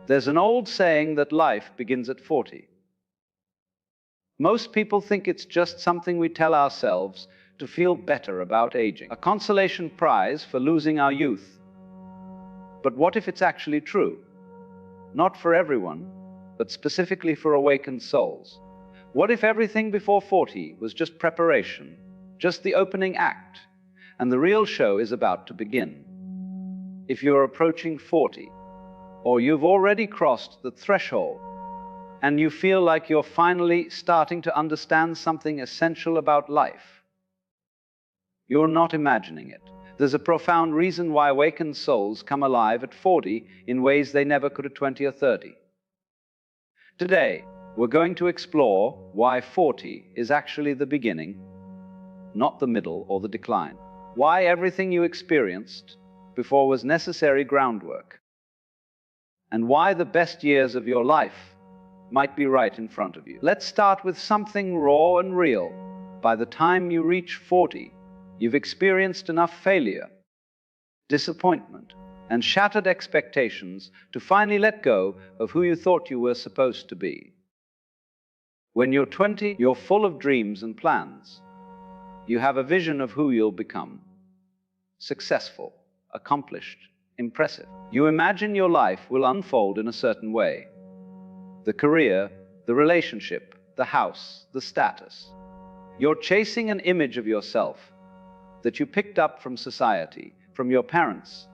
There's an old saying that life begins at 40. Most people think it's just something we tell ourselves to feel better about aging, a consolation prize for losing our youth. But what if it's actually true? Not for everyone, but specifically for awakened souls. What if everything before 40 was just preparation, just the opening act, and the real show is about to begin? If you're approaching 40, or you've already crossed the threshold, and you feel like you're finally starting to understand something essential about life, you're not imagining it. There's a profound reason why awakened souls come alive at 40 in ways they never could at 20 or 30. Today, we're going to explore why 40 is actually the beginning, not the middle or the decline. Why everything you experienced before was necessary groundwork. And why the best years of your life might be right in front of you. Let's start with something raw and real. By the time you reach 40, you've experienced enough failure, disappointment, and shattered expectations to finally let go of who you thought you were supposed to be. When you're 20, you're full of dreams and plans. You have a vision of who you'll become. Successful, accomplished, impressive. You imagine your life will unfold in a certain way. The career, the relationship, the house, the status. You're chasing an image of yourself that you picked up from society, from your parents,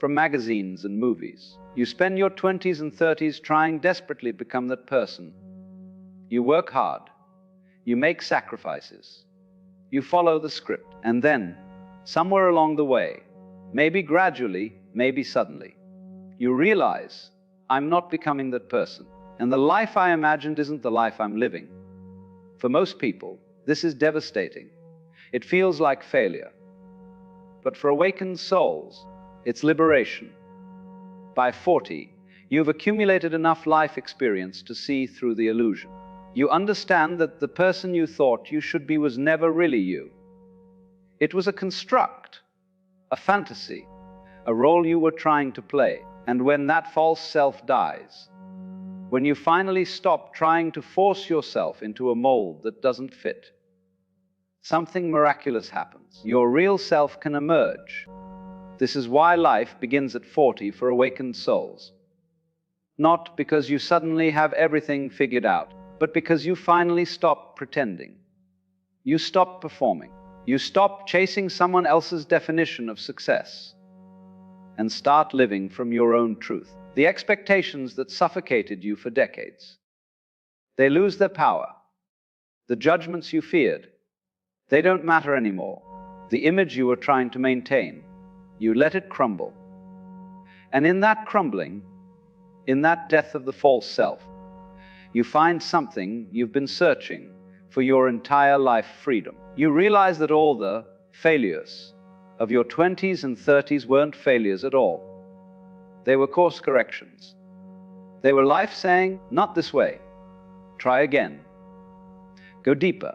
from magazines and movies. You spend your 20s and 30s trying desperately to become that person. You work hard. You make sacrifices. You follow the script. And then, somewhere along the way, maybe gradually, maybe suddenly, you realize, I'm not becoming that person. And the life I imagined isn't the life I'm living. For most people, this is devastating. It feels like failure. But for awakened souls, it's liberation. By 40, you've accumulated enough life experience to see through the illusion. You understand that the person you thought you should be was never really you. It was a construct, a fantasy, a role you were trying to play. And when that false self dies, when you finally stop trying to force yourself into a mold that doesn't fit, something miraculous happens. Your real self can emerge. This is why life begins at 40 for awakened souls. Not because you suddenly have everything figured out, but because you finally stop pretending. You stop performing. You stop chasing someone else's definition of success and start living from your own truth. The expectations that suffocated you for decades, they lose their power. The judgments you feared, they don't matter anymore. The image you were trying to maintain, you let it crumble. And in that crumbling, in that death of the false self, you find something you've been searching for your entire life: freedom. You realize that all the failures of your 20s and 30s weren't failures at all. They were course corrections. They were life saying, not this way. Try again. Go deeper.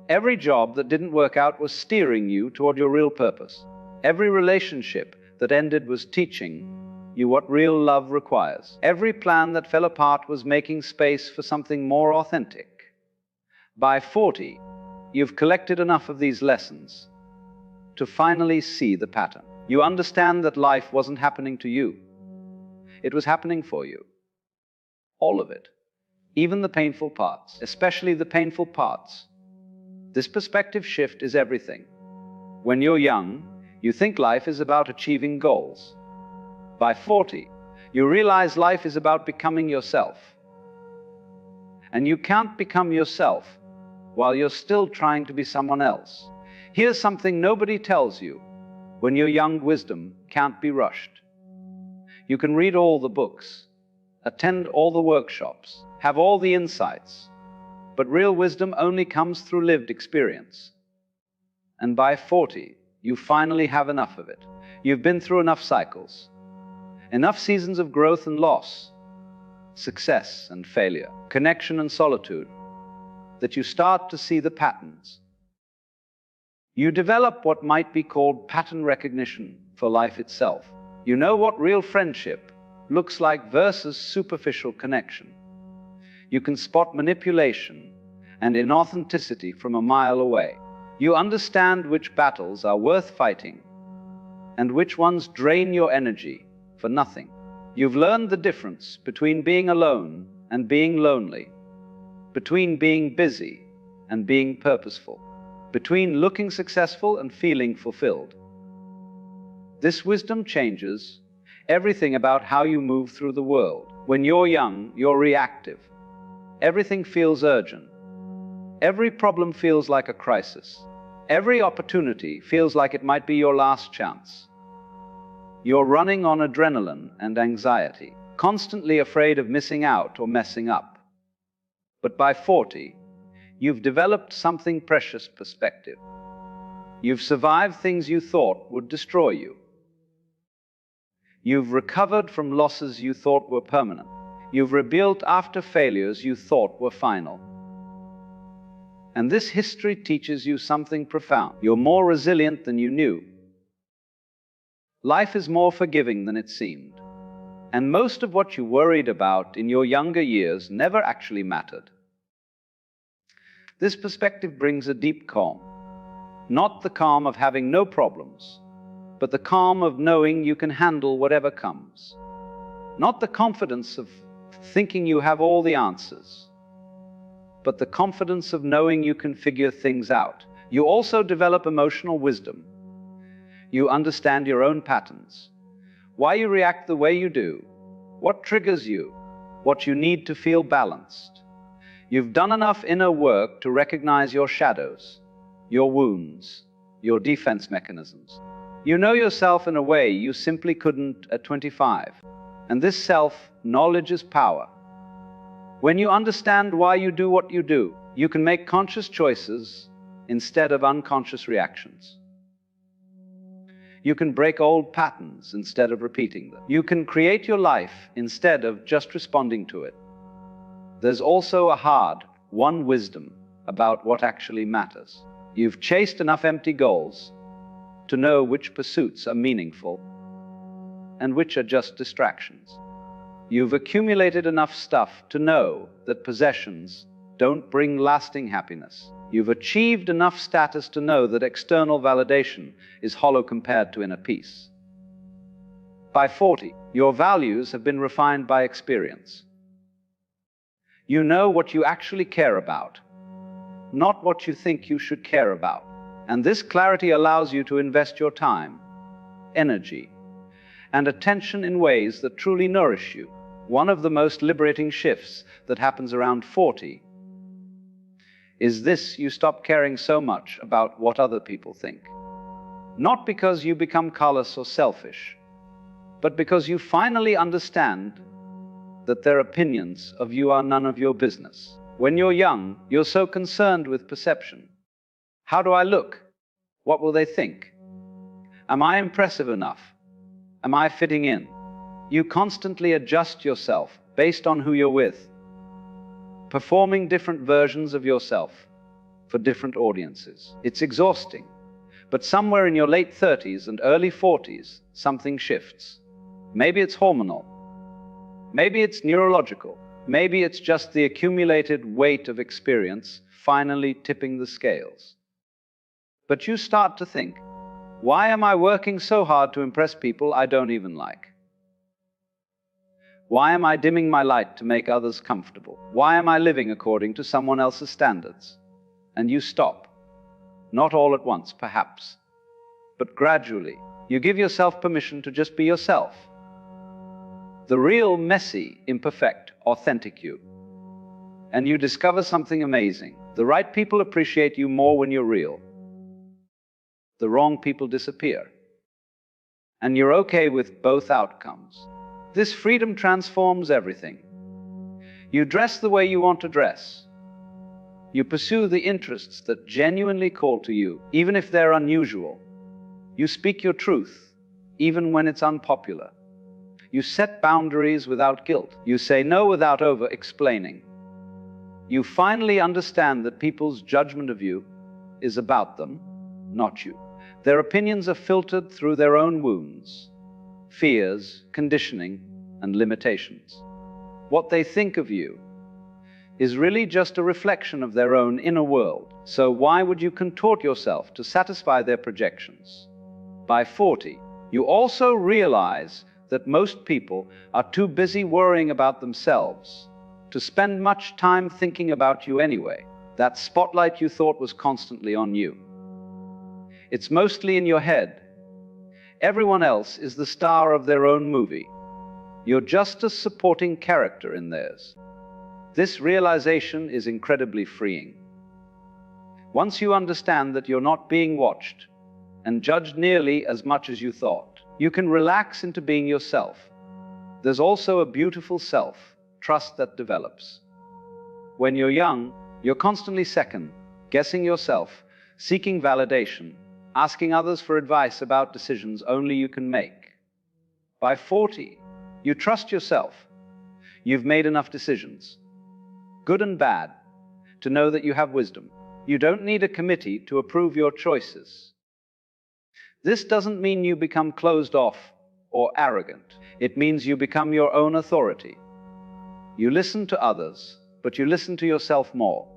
Every job that didn't work out was steering you toward your real purpose. Every relationship that ended was teaching you what real love requires. Every plan that fell apart was making space for something more authentic. By 40, you've collected enough of these lessons to finally see the pattern. You understand that life wasn't happening to you. It was happening for you. All of it. Even the painful parts, especially the painful parts. This perspective shift is everything. When you're young, you think life is about achieving goals. By 40, you realize life is about becoming yourself. And you can't become yourself while you're still trying to be someone else. Here's something nobody tells you. When you're young, wisdom can't be rushed. You can read all the books, attend all the workshops, have all the insights, but real wisdom only comes through lived experience. And by 40, you finally have enough of it. You've been through enough cycles, enough seasons of growth and loss, success and failure, connection and solitude, that you start to see the patterns. You develop what might be called pattern recognition for life itself. You know what real friendship looks like versus superficial connection. You can spot manipulation and inauthenticity from a mile away. You understand which battles are worth fighting and which ones drain your energy for nothing. You've learned the difference between being alone and being lonely, between being busy and being purposeful, between looking successful and feeling fulfilled. This wisdom changes everything about how you move through the world. When you're young, you're reactive. Everything feels urgent. Every problem feels like a crisis. Every opportunity feels like it might be your last chance. You're running on adrenaline and anxiety, constantly afraid of missing out or messing up. But by 40, you've developed something precious: perspective. You've survived things you thought would destroy you. You've recovered from losses you thought were permanent. You've rebuilt after failures you thought were final. And this history teaches you something profound. You're more resilient than you knew. Life is more forgiving than it seemed. And most of what you worried about in your younger years never actually mattered. This perspective brings a deep calm. Not the calm of having no problems, but the calm of knowing you can handle whatever comes. Not the confidence of thinking you have all the answers, but the confidence of knowing you can figure things out. You also develop emotional wisdom. You understand your own patterns, why you react the way you do, what triggers you, what you need to feel balanced. You've done enough inner work to recognize your shadows, your wounds, your defense mechanisms. You know yourself in a way you simply couldn't at 25. And this self-knowledge is power. When you understand why you do what you do, you can make conscious choices instead of unconscious reactions. You can break old patterns instead of repeating them. You can create your life instead of just responding to it. There's also a hard-won wisdom about what actually matters. You've chased enough empty goals to know which pursuits are meaningful and which are just distractions. You've accumulated enough stuff to know that possessions don't bring lasting happiness. You've achieved enough status to know that external validation is hollow compared to inner peace. By 40, your values have been refined by experience. You know what you actually care about, not what you think you should care about. And this clarity allows you to invest your time, energy, and attention in ways that truly nourish you. One of the most liberating shifts that happens around 40 is this: you stop caring so much about what other people think. Not because you become callous or selfish, but because you finally understand that their opinions of you are none of your business. When you're young, you're so concerned with perception. How do I look? What will they think? Am I impressive enough? Am I fitting in? You constantly adjust yourself based on who you're with, performing different versions of yourself for different audiences. It's exhausting, but somewhere in your late 30s and early 40s, something shifts. Maybe it's hormonal. Maybe it's neurological. Maybe it's just the accumulated weight of experience finally tipping the scales. But you start to think, why am I working so hard to impress people I don't even like? Why am I dimming my light to make others comfortable? Why am I living according to someone else's standards? And you stop. Not all at once, perhaps, but gradually. You give yourself permission to just be yourself. The real, messy, imperfect, authentic you. And you discover something amazing. The right people appreciate you more when you're real. The wrong people disappear. And you're okay with both outcomes. This freedom transforms everything. You dress the way you want to dress. You pursue the interests that genuinely call to you, even if they're unusual. You speak your truth, even when it's unpopular. You set boundaries without guilt. You say no without over-explaining. You finally understand that people's judgment of you is about them, not you. Their opinions are filtered through their own wounds, fears, conditioning, and limitations. What they think of you is really just a reflection of their own inner world. So why would you contort yourself to satisfy their projections? By 40, you also realize that most people are too busy worrying about themselves to spend much time thinking about you anyway. That spotlight you thought was constantly on you, it's mostly in your head. Everyone else is the star of their own movie. You're just a supporting character in theirs. This realization is incredibly freeing. Once you understand that you're not being watched and judged nearly as much as you thought, you can relax into being yourself. There's also a beautiful self-trust that develops. When you're young, you're constantly second-guessing yourself, seeking validation, asking others for advice about decisions only you can make. By 40, you trust yourself. You've made enough decisions, good and bad, to know that you have wisdom. You don't need a committee to approve your choices. This doesn't mean you become closed off or arrogant. It means you become your own authority. You listen to others, but you listen to yourself more.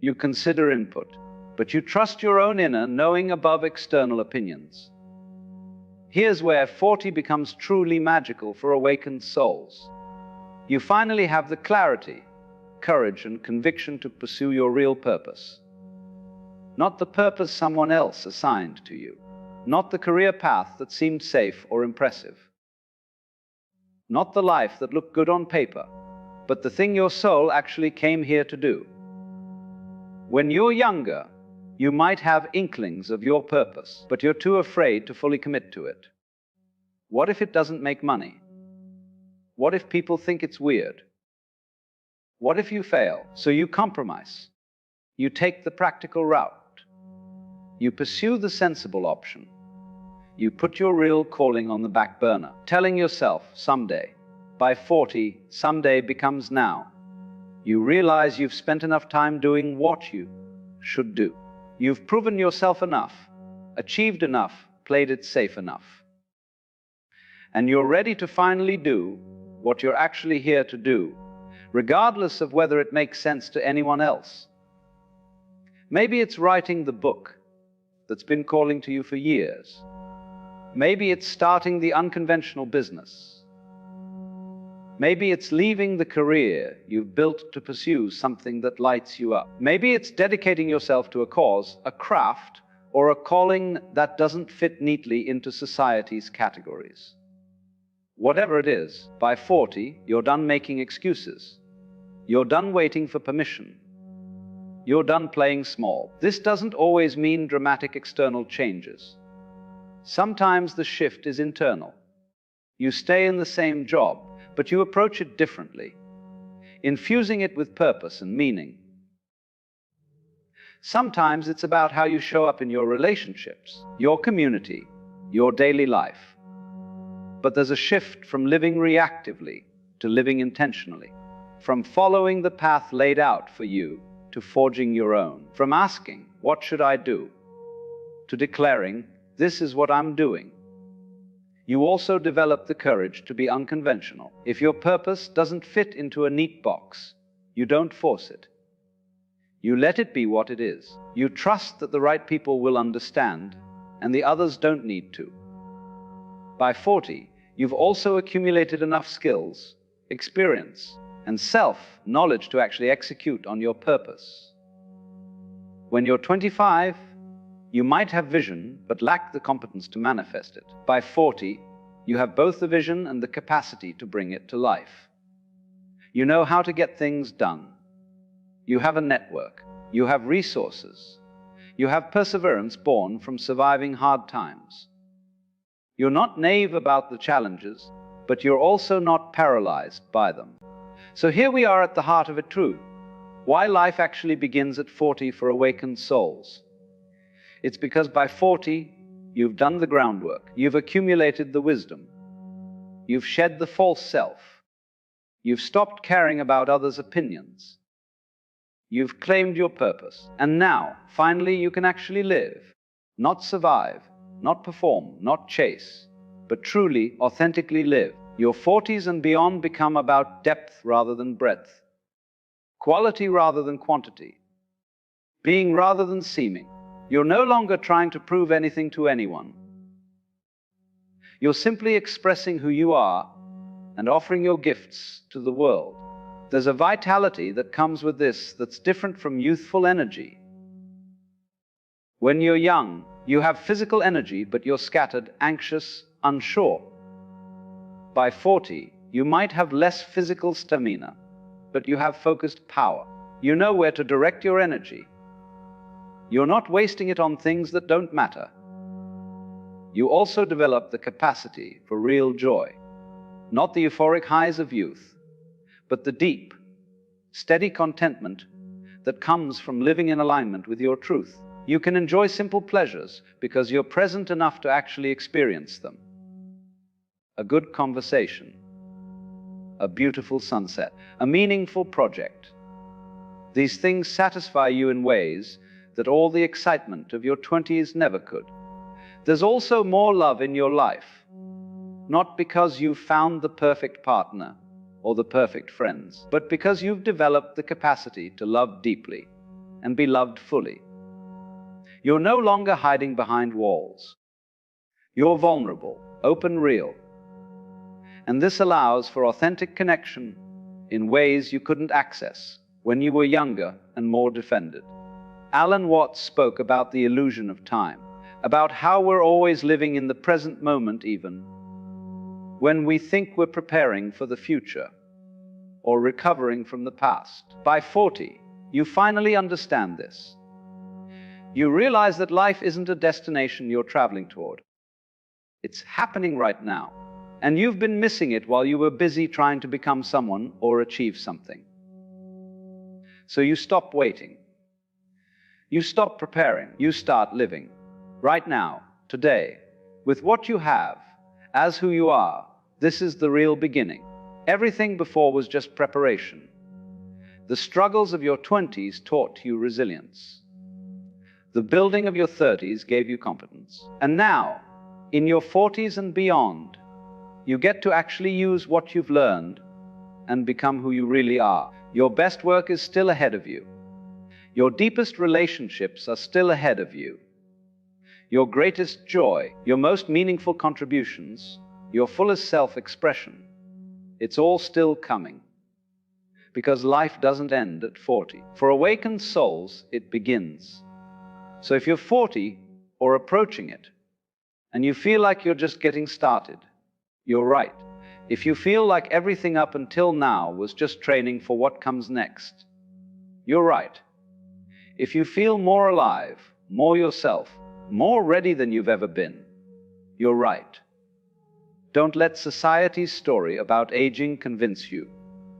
You consider input, but you trust your own inner knowing above external opinions. Here's where 40 becomes truly magical for awakened souls. You finally have the clarity, courage, and conviction to pursue your real purpose. Not the purpose someone else assigned to you. Not the career path that seemed safe or impressive. Not the life that looked good on paper, but the thing your soul actually came here to do. When you're younger, you might have inklings of your purpose, but you're too afraid to fully commit to it. What if it doesn't make money? What if people think it's weird? What if you fail? So you compromise. You take the practical route. You pursue the sensible option. You put your real calling on the back burner, telling yourself, someday. By 40, someday becomes now. You realize you've spent enough time doing what you should do. You've proven yourself enough, achieved enough, played it safe enough. And you're ready to finally do what you're actually here to do, regardless of whether it makes sense to anyone else. Maybe it's writing the book that's been calling to you for years. Maybe it's starting the unconventional business. Maybe it's leaving the career you've built to pursue something that lights you up. Maybe it's dedicating yourself to a cause, a craft, or a calling that doesn't fit neatly into society's categories. Whatever it is, by 40, you're done making excuses. You're done waiting for permission. You're done playing small. This doesn't always mean dramatic external changes. Sometimes the shift is internal. You stay in the same job, but you approach it differently, infusing it with purpose and meaning. Sometimes it's about how you show up in your relationships, your community, your daily life. But there's a shift from living reactively to living intentionally, from following the path laid out for you to forging your own, from asking, "What should I do?" to declaring, "This is what I'm doing." You also develop the courage to be unconventional. If your purpose doesn't fit into a neat box, you don't force it. You let it be what it is. You trust that the right people will understand, and the others don't need to. By 40, you've also accumulated enough skills, experience, and self-knowledge to actually execute on your purpose. When you're 25, you might have vision, but lack the competence to manifest it. By 40, you have both the vision and the capacity to bring it to life. You know how to get things done. You have a network. You have resources. You have perseverance born from surviving hard times. You're not naive about the challenges, but you're also not paralyzed by them. So here we are at the heart of it true. Why life actually begins at 40 for awakened souls. It's because by 40, you've done the groundwork. You've accumulated the wisdom. You've shed the false self. You've stopped caring about others' opinions. You've claimed your purpose. And now, finally, you can actually live. Not survive, not perform, not chase, but truly, authentically live. Your 40s and beyond become about depth rather than breadth, quality rather than quantity, being rather than seeming. You're no longer trying to prove anything to anyone. You're simply expressing who you are and offering your gifts to the world. There's a vitality that comes with this that's different from youthful energy. When you're young, you have physical energy, but you're scattered, anxious, unsure. By 40, you might have less physical stamina, but you have focused power. You know where to direct your energy. You're not wasting it on things that don't matter. You also develop the capacity for real joy. Not the euphoric highs of youth, but the deep, steady contentment that comes from living in alignment with your truth. You can enjoy simple pleasures because you're present enough to actually experience them. A good conversation, a beautiful sunset, a meaningful project. These things satisfy you in ways that all the excitement of your 20s never could. There's also more love in your life, not because you've found the perfect partner or the perfect friends, but because you've developed the capacity to love deeply and be loved fully. You're no longer hiding behind walls. You're vulnerable, open, real. And this allows for authentic connection in ways you couldn't access when you were younger and more defended. Alan Watts spoke about the illusion of time, about how we're always living in the present moment even when we think we're preparing for the future or recovering from the past. By 40, you finally understand this. You realize that life isn't a destination you're traveling toward. It's happening right now, and you've been missing it while you were busy trying to become someone or achieve something. So you stop waiting. You stop preparing. You start living. Right now, today, with what you have, as who you are. This is the real beginning. Everything before was just preparation. The struggles of your 20s taught you resilience. The building of your 30s gave you competence. And now, in your 40s and beyond, you get to actually use what you've learned and become who you really are. Your best work is still ahead of you. Your deepest relationships are still ahead of you. Your greatest joy, your most meaningful contributions, your fullest self-expression, it's all still coming. Because life doesn't end at 40. For awakened souls, it begins. So if you're 40 or approaching it, and you feel like you're just getting started, you're right. If you feel like everything up until now was just training for what comes next, you're right. If you feel more alive, more yourself, more ready than you've ever been, you're right. Don't let society's story about aging convince you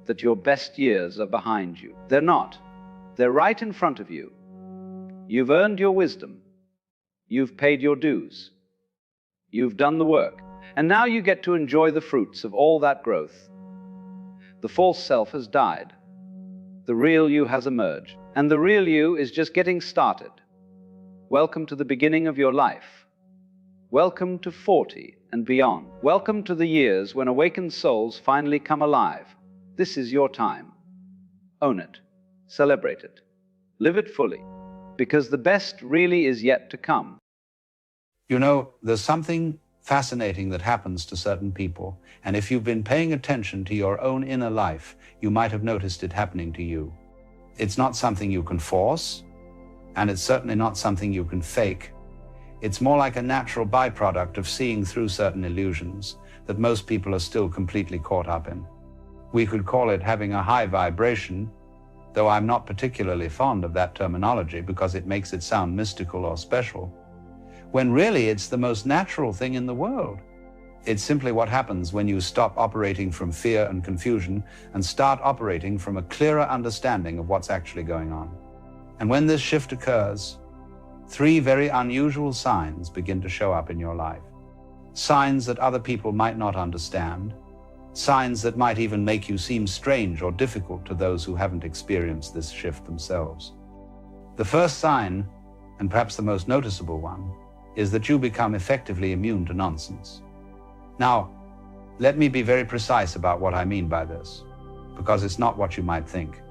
that your best years are behind you. They're not. They're right in front of you. You've earned your wisdom. You've paid your dues. You've done the work. And now you get to enjoy the fruits of all that growth. The false self has died. The real you has emerged. And the real you is just getting started. Welcome to the beginning of your life. Welcome to 40 and beyond. Welcome to the years when awakened souls finally come alive. This is your time. Own it. Celebrate it. Live it fully. Because the best really is yet to come. You know, there's something fascinating that happens to certain people, and if you've been paying attention to your own inner life, you might have noticed it happening to you. It's not something you can force, and it's certainly not something you can fake. It's more like a natural byproduct of seeing through certain illusions that most people are still completely caught up in. We could call it having a high vibration, though I'm not particularly fond of that terminology because it makes it sound mystical or special, when really it's the most natural thing in the world. It's simply what happens when you stop operating from fear and confusion and start operating from a clearer understanding of what's actually going on. And when this shift occurs, 3 very unusual signs begin to show up in your life. Signs that other people might not understand. Signs that might even make you seem strange or difficult to those who haven't experienced this shift themselves. The first sign, and perhaps the most noticeable one, is that you become effectively immune to nonsense. Now, Let me be very precise about what I mean by this, because it's not what you might think.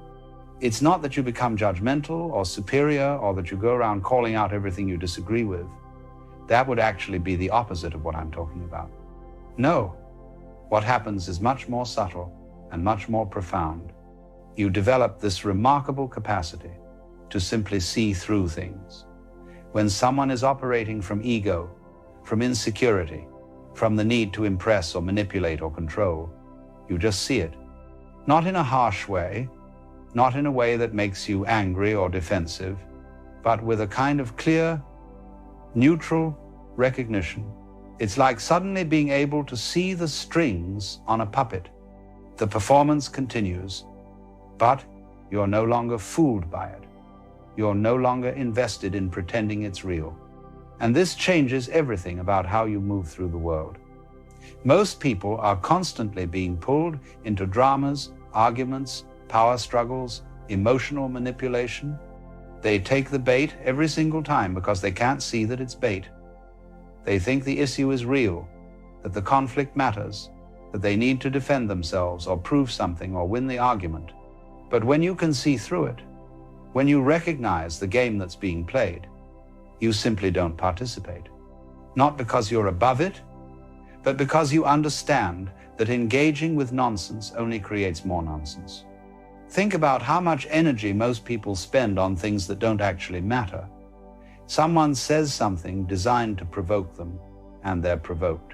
It's not that you become judgmental or superior or that you go around calling out everything you disagree with. That would actually be the opposite of what I'm talking about. No, what happens is much more subtle and much more profound. You develop this remarkable capacity to simply see through things. When someone is operating from ego, from insecurity, from the need to impress or manipulate or control, you just see it. Not in a harsh way, not in a way that makes you angry or defensive, but with a kind of clear, neutral recognition. It's like suddenly being able to see the strings on a puppet. The performance continues, but you're no longer fooled by it. You're no longer invested in pretending it's real. And this changes everything about how you move through the world. Most people are constantly being pulled into dramas, arguments, power struggles, emotional manipulation. They take the bait every single time because they can't see that it's bait. They think the issue is real, that the conflict matters, that they need to defend themselves or prove something or win the argument. But when you can see through it, when you recognize the game that's being played, you simply don't participate. Not because you're above it, but because you understand that engaging with nonsense only creates more nonsense. Think about how much energy most people spend on things that don't actually matter. Someone says something designed to provoke them, and they're provoked.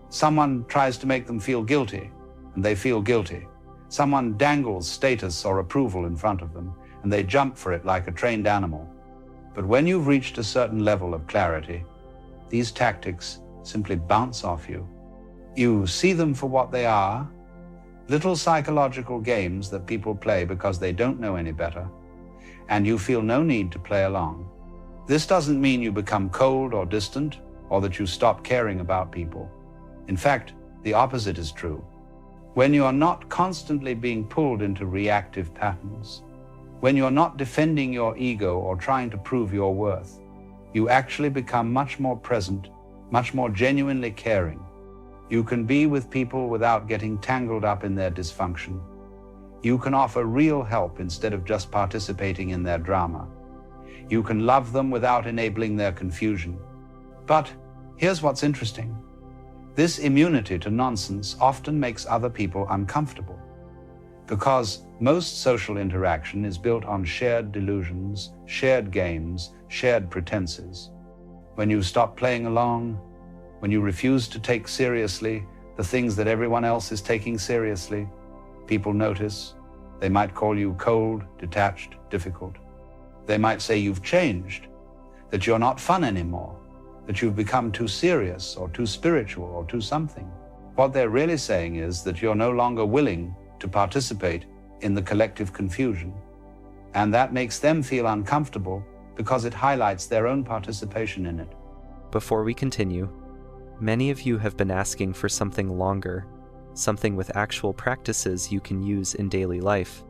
Someone tries to make them feel guilty, and they feel guilty. Someone dangles status or approval in front of them, and they jump for it like a trained animal. But when you've reached a certain level of clarity, these tactics simply bounce off you. You see them for what they are, little psychological games that people play because they don't know any better, and you feel no need to play along. This doesn't mean you become cold or distant, or that you stop caring about people. In fact, the opposite is true. When you are not constantly being pulled into reactive patterns, when you're not defending your ego or trying to prove your worth, you actually become much more present, much more genuinely caring. You can be with people without getting tangled up in their dysfunction. You can offer real help instead of just participating in their drama. You can love them without enabling their confusion. But here's what's interesting. This immunity to nonsense often makes other people uncomfortable, because most social interaction is built on shared delusions, shared games, shared pretenses. When you stop playing along, when you refuse to take seriously the things that everyone else is taking seriously, people notice. They might call you cold, detached, difficult. They might say you've changed, that you're not fun anymore, that you've become too serious or too spiritual or too something. What they're really saying is that you're no longer willing to participate in the collective confusion. And that makes them feel uncomfortable because it highlights their own participation in it. Before we continue, many of you have been asking for something longer, something with actual practices you can use in daily life.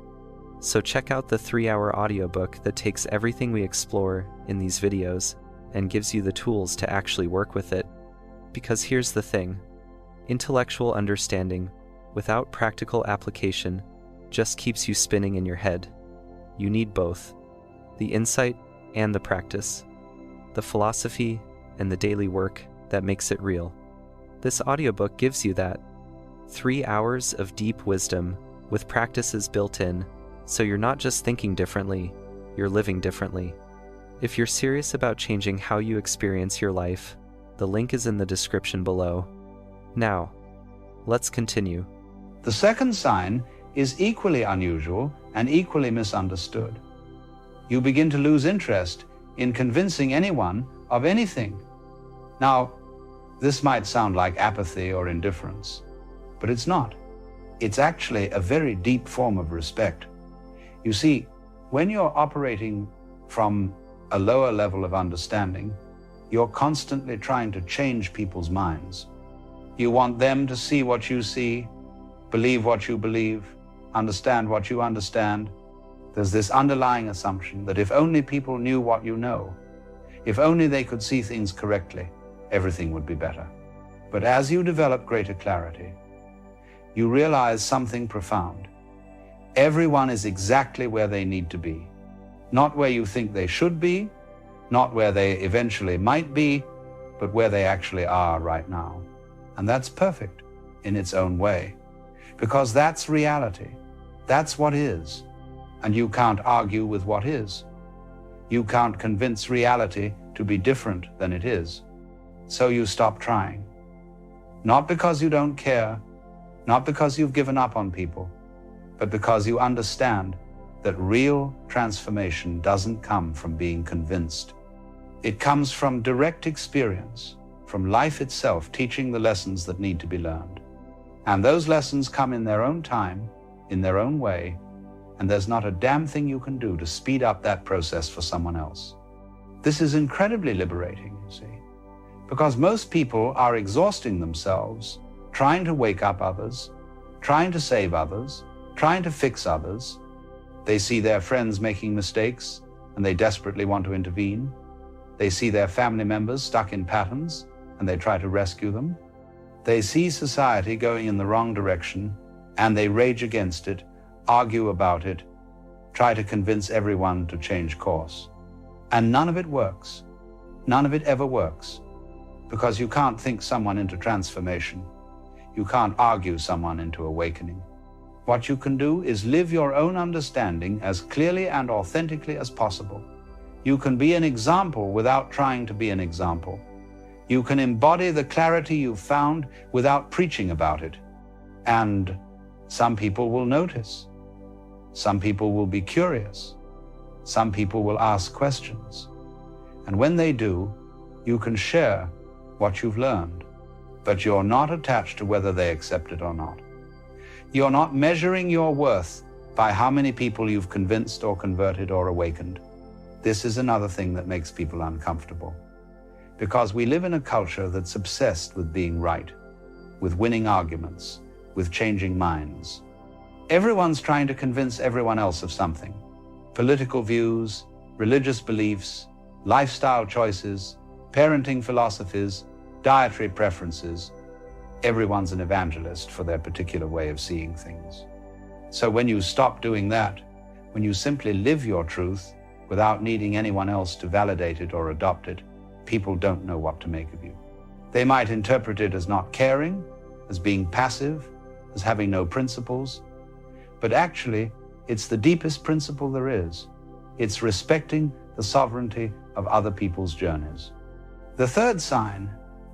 So check out the 3-hour audiobook that takes everything we explore in these videos and gives you the tools to actually work with it. Because here's the thing, intellectual understanding without practical application just keeps you spinning in your head. You need both, the insight and the practice, the philosophy and the daily work that makes it real. This audiobook gives you that. 3 hours of deep wisdom with practices built in, so you're not just thinking differently, you're living differently. If you're serious about changing how you experience your life, the link is in the description below. Now, let's continue. The second sign is equally unusual and equally misunderstood. You begin to lose interest in convincing anyone of anything. Now, this might sound like apathy or indifference, but it's not. It's actually a very deep form of respect. You see, when you're operating from a lower level of understanding, you're constantly trying to change people's minds. You want them to see what you see, believe what you believe, understand what you understand. There's this underlying assumption that if only people knew what you know, if only they could see things correctly, everything would be better. But as you develop greater clarity, you realize something profound. Everyone is exactly where they need to be. Not where you think they should be, not where they eventually might be, but where they actually are right now. And that's perfect in its own way, because that's reality. That's what is. And you can't argue with what is. You can't convince reality to be different than it is. So you stop trying. Not because you don't care, not because you've given up on people, but because you understand that real transformation doesn't come from being convinced. It comes from direct experience, from life itself teaching the lessons that need to be learned. And those lessons come in their own time, in their own way, and there's not a damn thing you can do to speed up that process for someone else. This is incredibly liberating, you see, because most people are exhausting themselves trying to wake up others, trying to save others, trying to fix others. They see their friends making mistakes and they desperately want to intervene. They see their family members stuck in patterns and they try to rescue them. They see society going in the wrong direction and they rage against it, argue about it, try to convince everyone to change course. And none of it works. None of it ever works, because you can't think someone into transformation. You can't argue someone into awakening. What you can do is live your own understanding as clearly and authentically as possible. You can be an example without trying to be an example. You can embody the clarity you've found without preaching about it. And some people will notice. Some people will be curious. Some people will ask questions. And when they do, you can share what you've learned. But you're not attached to whether they accept it or not. You're not measuring your worth by how many people you've convinced or converted or awakened. This is another thing that makes people uncomfortable. Because we live in a culture that's obsessed with being right, with winning arguments, with changing minds. Everyone's trying to convince everyone else of something. Political views, religious beliefs, lifestyle choices, parenting philosophies, dietary preferences. Everyone's an evangelist for their particular way of seeing things. So when you stop doing that, when you simply live your truth without needing anyone else to validate it or adopt it, people don't know what to make of you. They might interpret it as not caring, as being passive, as having no principles. But actually, it's the deepest principle there is. It's respecting the sovereignty of other people's journeys. The third sign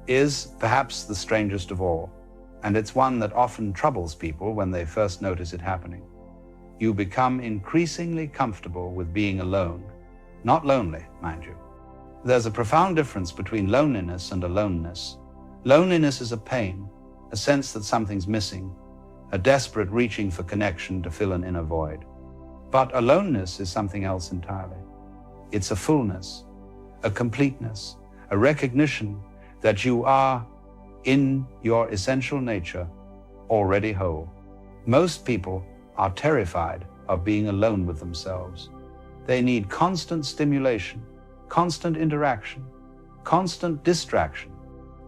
is perhaps the strangest of all, and it's one that often troubles people when they first notice it happening. You become increasingly comfortable with being alone, not lonely, mind you. There's a profound difference between loneliness and aloneness. Loneliness is a pain, a sense that something's missing, a desperate reaching for connection to fill an inner void. But aloneness is something else entirely. It's a fullness, a completeness, a recognition that you are, in your essential nature, already whole. Most people are terrified of being alone with themselves. They need constant stimulation, constant interaction, constant distraction.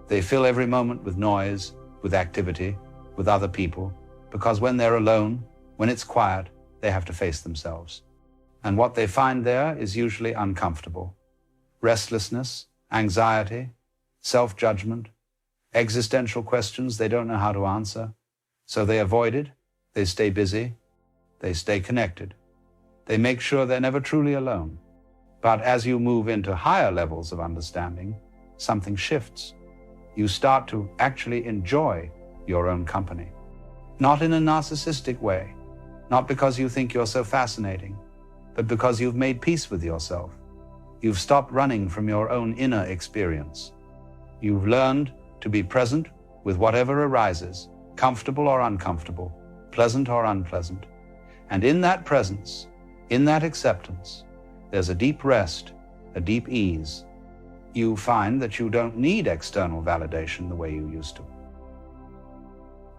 They fill every moment with noise, with activity, with other people, because when they're alone, when it's quiet, they have to face themselves. And what they find there is usually uncomfortable. Restlessness, anxiety, self-judgment, existential questions they don't know how to answer. So they avoid it, they stay busy, they stay connected. They make sure they're never truly alone. But as you move into higher levels of understanding, something shifts. You start to actually enjoy your own company. Not in a narcissistic way, not because you think you're so fascinating, but because you've made peace with yourself. You've stopped running from your own inner experience. You've learned to be present with whatever arises, comfortable or uncomfortable, pleasant or unpleasant. And in that presence, in that acceptance, there's a deep rest, a deep ease. You find that you don't need external validation the way you used to.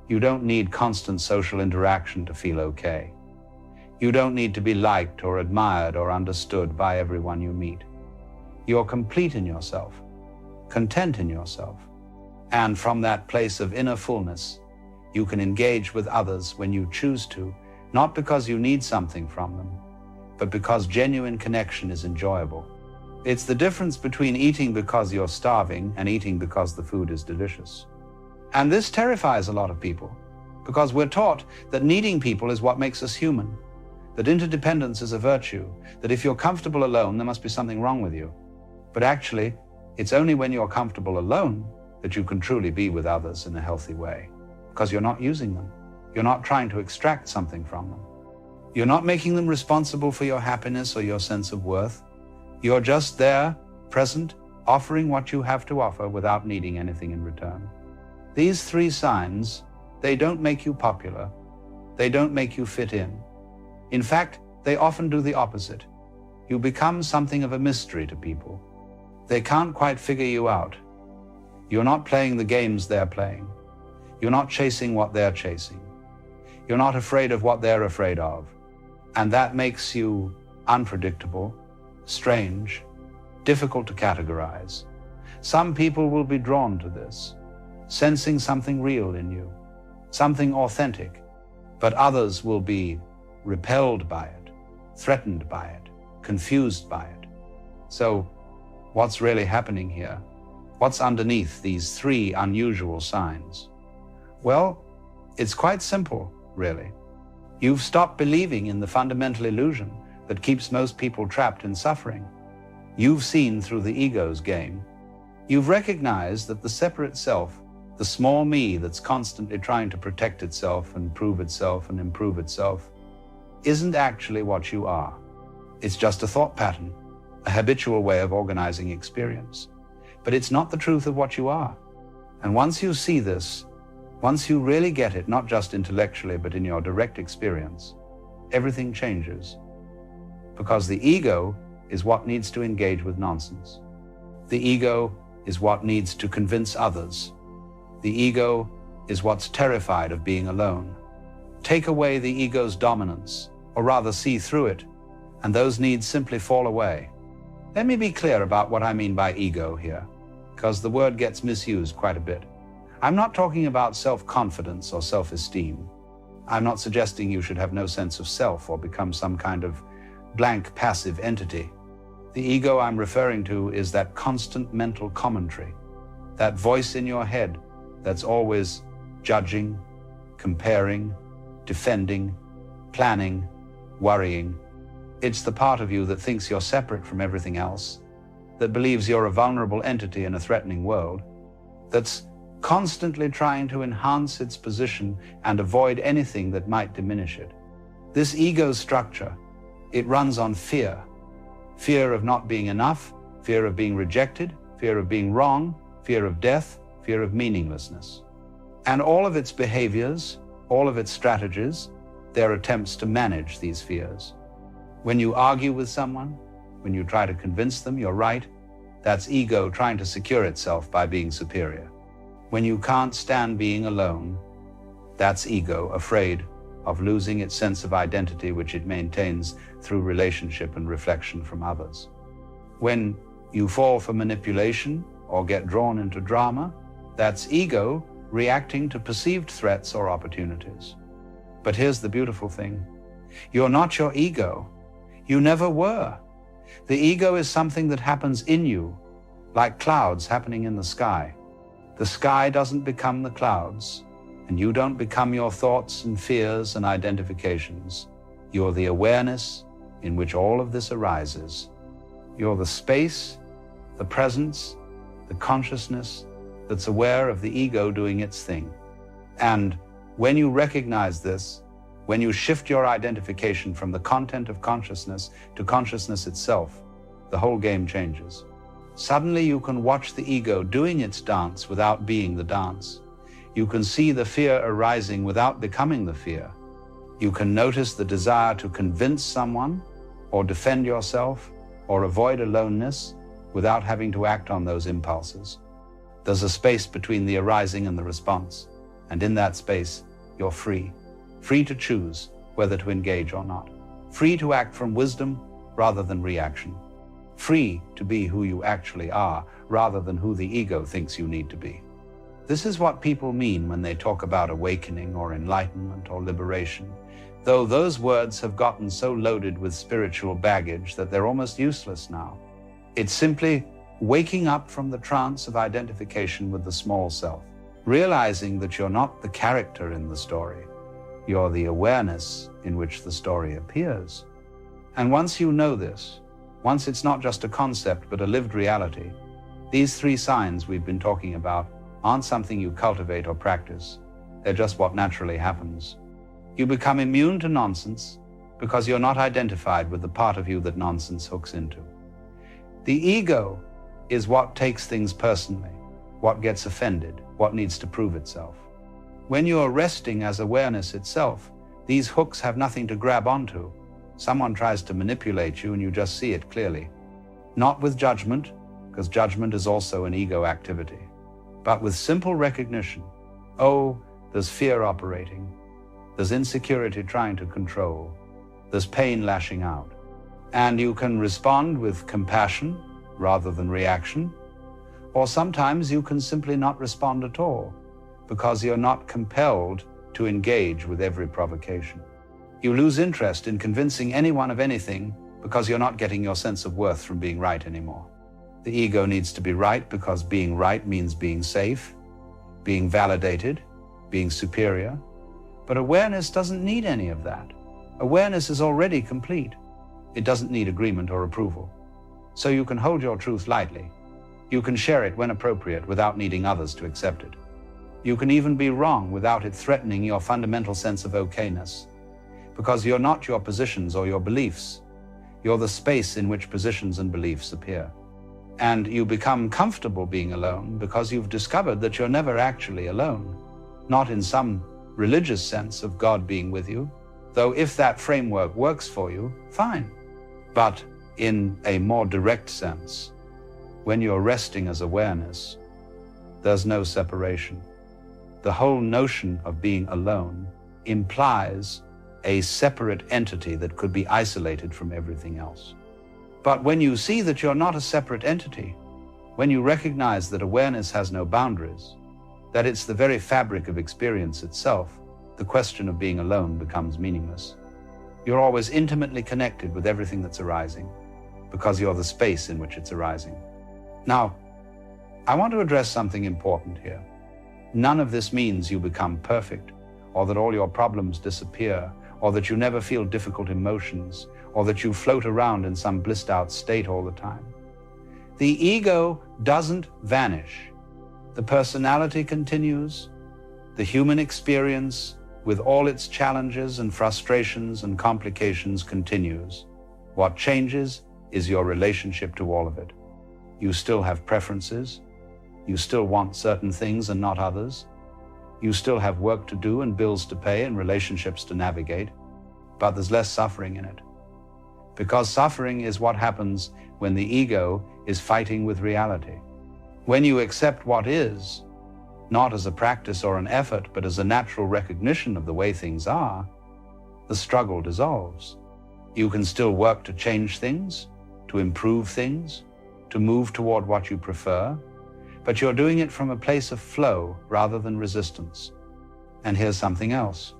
You don't need constant social interaction to feel okay. You don't need to be liked or admired or understood by everyone you meet. You're complete in yourself, content in yourself. And from that place of inner fullness, You can engage with others when you choose to, not because you need something from them, but because genuine connection is enjoyable. It's the difference between eating because you're starving and eating because the food is delicious. And this terrifies a lot of people, because we're taught that needing people is what makes us human, that interdependence is a virtue, that if you're comfortable alone, there must be something wrong with you. But actually, it's only when you're comfortable alone that you can truly be with others in a healthy way, because you're not using them. You're not trying to extract something from them. You're not making them responsible for your happiness or your sense of worth. You're just there, present, offering what you have to offer without needing anything in return. These three signs, they don't make you popular. They don't make you fit in. In fact, they often do the opposite. You become something of a mystery to people. They can't quite figure you out. You're not playing the games they're playing. You're not chasing what they're chasing. You're not afraid of what they're afraid of. And that makes you unpredictable, strange, difficult to categorize. Some people will be drawn to this, sensing something real in you, something authentic, but others will be repelled by it, threatened by it, confused by it. So, what's really happening here? What's underneath these three unusual signs? Well, it's quite simple, really. You've stopped believing in the fundamental illusion that keeps most people trapped in suffering. You've seen through the ego's game. You've recognized that the separate self, the small me that's constantly trying to protect itself and prove itself and improve itself, isn't actually what you are. It's just a thought pattern, a habitual way of organizing experience. But it's not the truth of what you are. And once you see this, once you really get it, not just intellectually, but in your direct experience, everything changes. Because the ego is what needs to engage with nonsense. The ego is what needs to convince others. The ego is what's terrified of being alone. Take away the ego's dominance, or rather see through it, and those needs simply fall away. Let me be clear about what I mean by ego here, because the word gets misused quite a bit. I'm not talking about self-confidence or self-esteem. I'm not suggesting you should have no sense of self or become some kind of blank passive entity. The ego I'm referring to is that constant mental commentary, that voice in your head that's always judging, comparing, defending, planning, worrying. It's the part of you that thinks you're separate from everything else, that believes you're a vulnerable entity in a threatening world, that's constantly trying to enhance its position and avoid anything that might diminish it. This ego structure, it runs on fear. Fear of not being enough, fear of being rejected, fear of being wrong, fear of death, fear of meaninglessness. And all of its behaviors, all of its strategies, they're attempts to manage these fears. When you argue with someone, when you try to convince them you're right, that's ego trying to secure itself by being superior. When you can't stand being alone, that's ego afraid of losing its sense of identity which it maintains through relationship and reflection from others. When you fall for manipulation or get drawn into drama, that's ego reacting to perceived threats or opportunities. But here's the beautiful thing. You're not your ego. You never were. The ego is something that happens in you, like clouds happening in the sky. The sky doesn't become the clouds, and you don't become your thoughts and fears and identifications. You're the awareness in which all of this arises. You're the space, the presence, the consciousness that's aware of the ego doing its thing. And when you recognize this, when you shift your identification from the content of consciousness to consciousness itself, the whole game changes. Suddenly you can watch the ego doing its dance without being the dance. You can see the fear arising without becoming the fear. You can notice the desire to convince someone or defend yourself or avoid aloneness without having to act on those impulses. There's a space between the arising and the response, and in that space, you're free. Free to choose whether to engage or not. Free to act from wisdom rather than reaction. Free to be who you actually are rather than who the ego thinks you need to be. This is what people mean when they talk about awakening or enlightenment or liberation, though those words have gotten so loaded with spiritual baggage that they're almost useless now. It's simply waking up from the trance of identification with the small self, realizing that you're not the character in the story, you're the awareness in which the story appears. And once you know this, once it's not just a concept but a lived reality, these three signs we've been talking about aren't something you cultivate or practice. They're just what naturally happens. You become immune to nonsense because you're not identified with the part of you that nonsense hooks into. The ego is what takes things personally, what gets offended, what needs to prove itself. When you're resting as awareness itself, these hooks have nothing to grab onto. Someone tries to manipulate you and you just see it clearly. Not with judgment, because judgment is also an ego activity, but with simple recognition. Oh, there's fear operating. There's insecurity trying to control. There's pain lashing out. And you can respond with compassion rather than reaction. Or sometimes you can simply not respond at all because you're not compelled to engage with every provocation. You lose interest in convincing anyone of anything because you're not getting your sense of worth from being right anymore. The ego needs to be right because being right means being safe, being validated, being superior. But awareness doesn't need any of that. Awareness is already complete. It doesn't need agreement or approval. So you can hold your truth lightly. You can share it when appropriate without needing others to accept it. You can even be wrong without it threatening your fundamental sense of okayness. Because you're not your positions or your beliefs. You're the space in which positions and beliefs appear. And you become comfortable being alone because you've discovered that you're never actually alone. Not in some religious sense of God being with you, though if that framework works for you, fine. But in a more direct sense, when you're resting as awareness, there's no separation. The whole notion of being alone implies a separate entity that could be isolated from everything else. But when you see that you're not a separate entity, when you recognize that awareness has no boundaries, that it's the very fabric of experience itself, the question of being alone becomes meaningless. You're always intimately connected with everything that's arising because you're the space in which it's arising. Now, I want to address something important here. None of this means you become perfect, or that all your problems disappear, or that you never feel difficult emotions, or that you float around in some blissed out state all the time. The ego doesn't vanish. The personality continues. The human experience, with all its challenges and frustrations and complications, continues. What changes is your relationship to all of it. You still have preferences. You still want certain things and not others. You still have work to do and bills to pay and relationships to navigate, but there's less suffering in it. Because suffering is what happens when the ego is fighting with reality. When you accept what is, not as a practice or an effort, but as a natural recognition of the way things are, the struggle dissolves. You can still work to change things, to improve things, to move toward what you prefer, but you're doing it from a place of flow rather than resistance. And here's something else.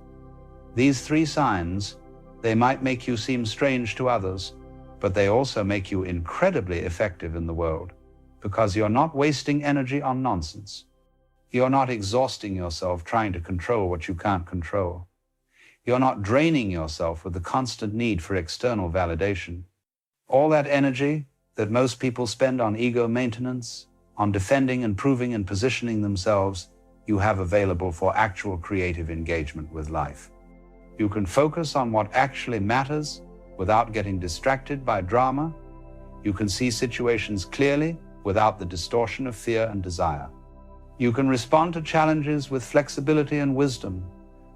These three signs, they might make you seem strange to others, but they also make you incredibly effective in the world because you're not wasting energy on nonsense. You're not exhausting yourself trying to control what you can't control. You're not draining yourself with the constant need for external validation. All that energy that most people spend on ego maintenance, on defending and proving and positioning themselves, you have available for actual creative engagement with life. You can focus on what actually matters without getting distracted by drama. You can see situations clearly without the distortion of fear and desire. You can respond to challenges with flexibility and wisdom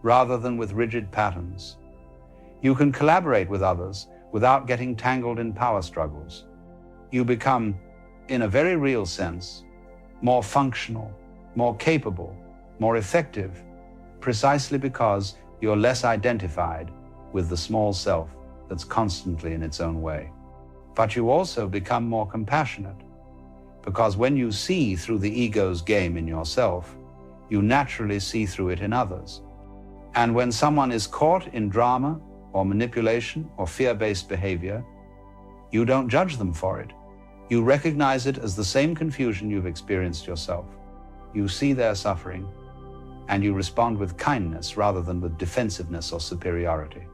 rather than with rigid patterns. You can collaborate with others without getting tangled in power struggles. You become, in a very real sense, more functional, more capable, more effective, precisely because you're less identified with the small self that's constantly in its own way. But you also become more compassionate, because when you see through the ego's game in yourself, You naturally see through it in others. And when someone is caught in drama or manipulation or fear-based behavior, you don't judge them for it. You recognize it as the same confusion you've experienced yourself. You see their suffering, and you respond with kindness rather than with defensiveness or superiority.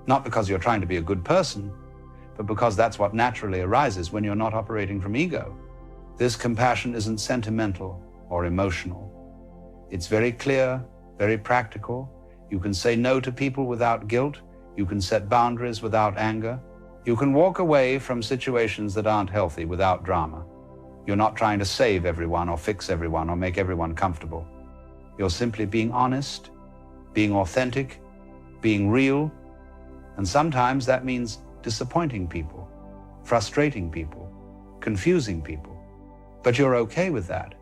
Not because you're trying to be a good person, but because that's what naturally arises when you're not operating from ego. This compassion isn't sentimental or emotional. It's very clear, very practical. You can say no to people without guilt. You can set boundaries without anger. You can walk away from situations that aren't healthy without drama. You're not trying to save everyone or fix everyone or make everyone comfortable. You're simply being honest, being authentic, being real, and sometimes that means disappointing people, frustrating people, confusing people. But you're okay with that,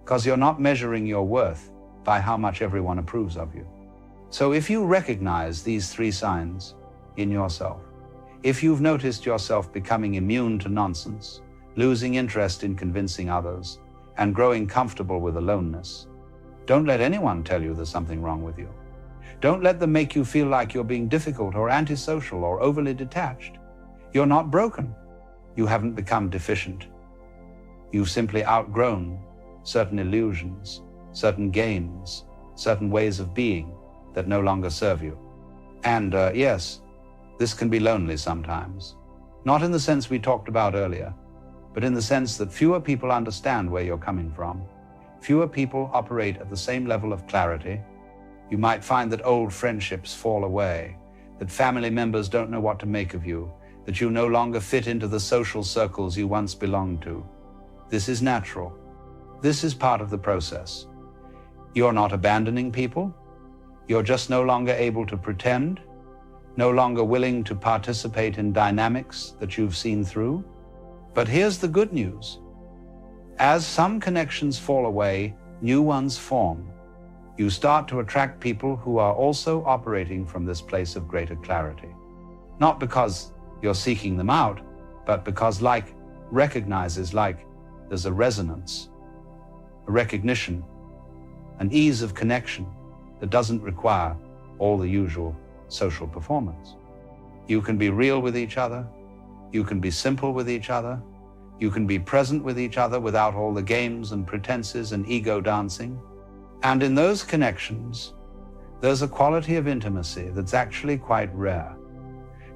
because you're not measuring your worth by how much everyone approves of you. So if you recognize these 3 signs in yourself, if you've noticed yourself becoming immune to nonsense, losing interest in convincing others, and growing comfortable with aloneness, don't let anyone tell you there's something wrong with you. Don't let them make you feel like you're being difficult or antisocial or overly detached. You're not broken. You haven't become deficient. You've simply outgrown certain illusions, certain games, certain ways of being that no longer serve you. And yes, this can be lonely sometimes. Not in the sense we talked about earlier, but in the sense that fewer people understand where you're coming from. Fewer people operate at the same level of clarity. You might find that old friendships fall away, that family members don't know what to make of you, that you no longer fit into the social circles you once belonged to. This is natural. This is part of the process. You're not abandoning people. You're just no longer able to pretend, no longer willing to participate in dynamics that you've seen through. But here's the good news. As some connections fall away, new ones form. You start to attract people who are also operating from this place of greater clarity. Not because you're seeking them out, but because like recognizes like, there's a resonance, a recognition, an ease of connection that doesn't require all the usual social performance. You can be real with each other. You can be simple with each other. You can be present with each other without all the games and pretenses and ego dancing. And in those connections, there's a quality of intimacy that's actually quite rare,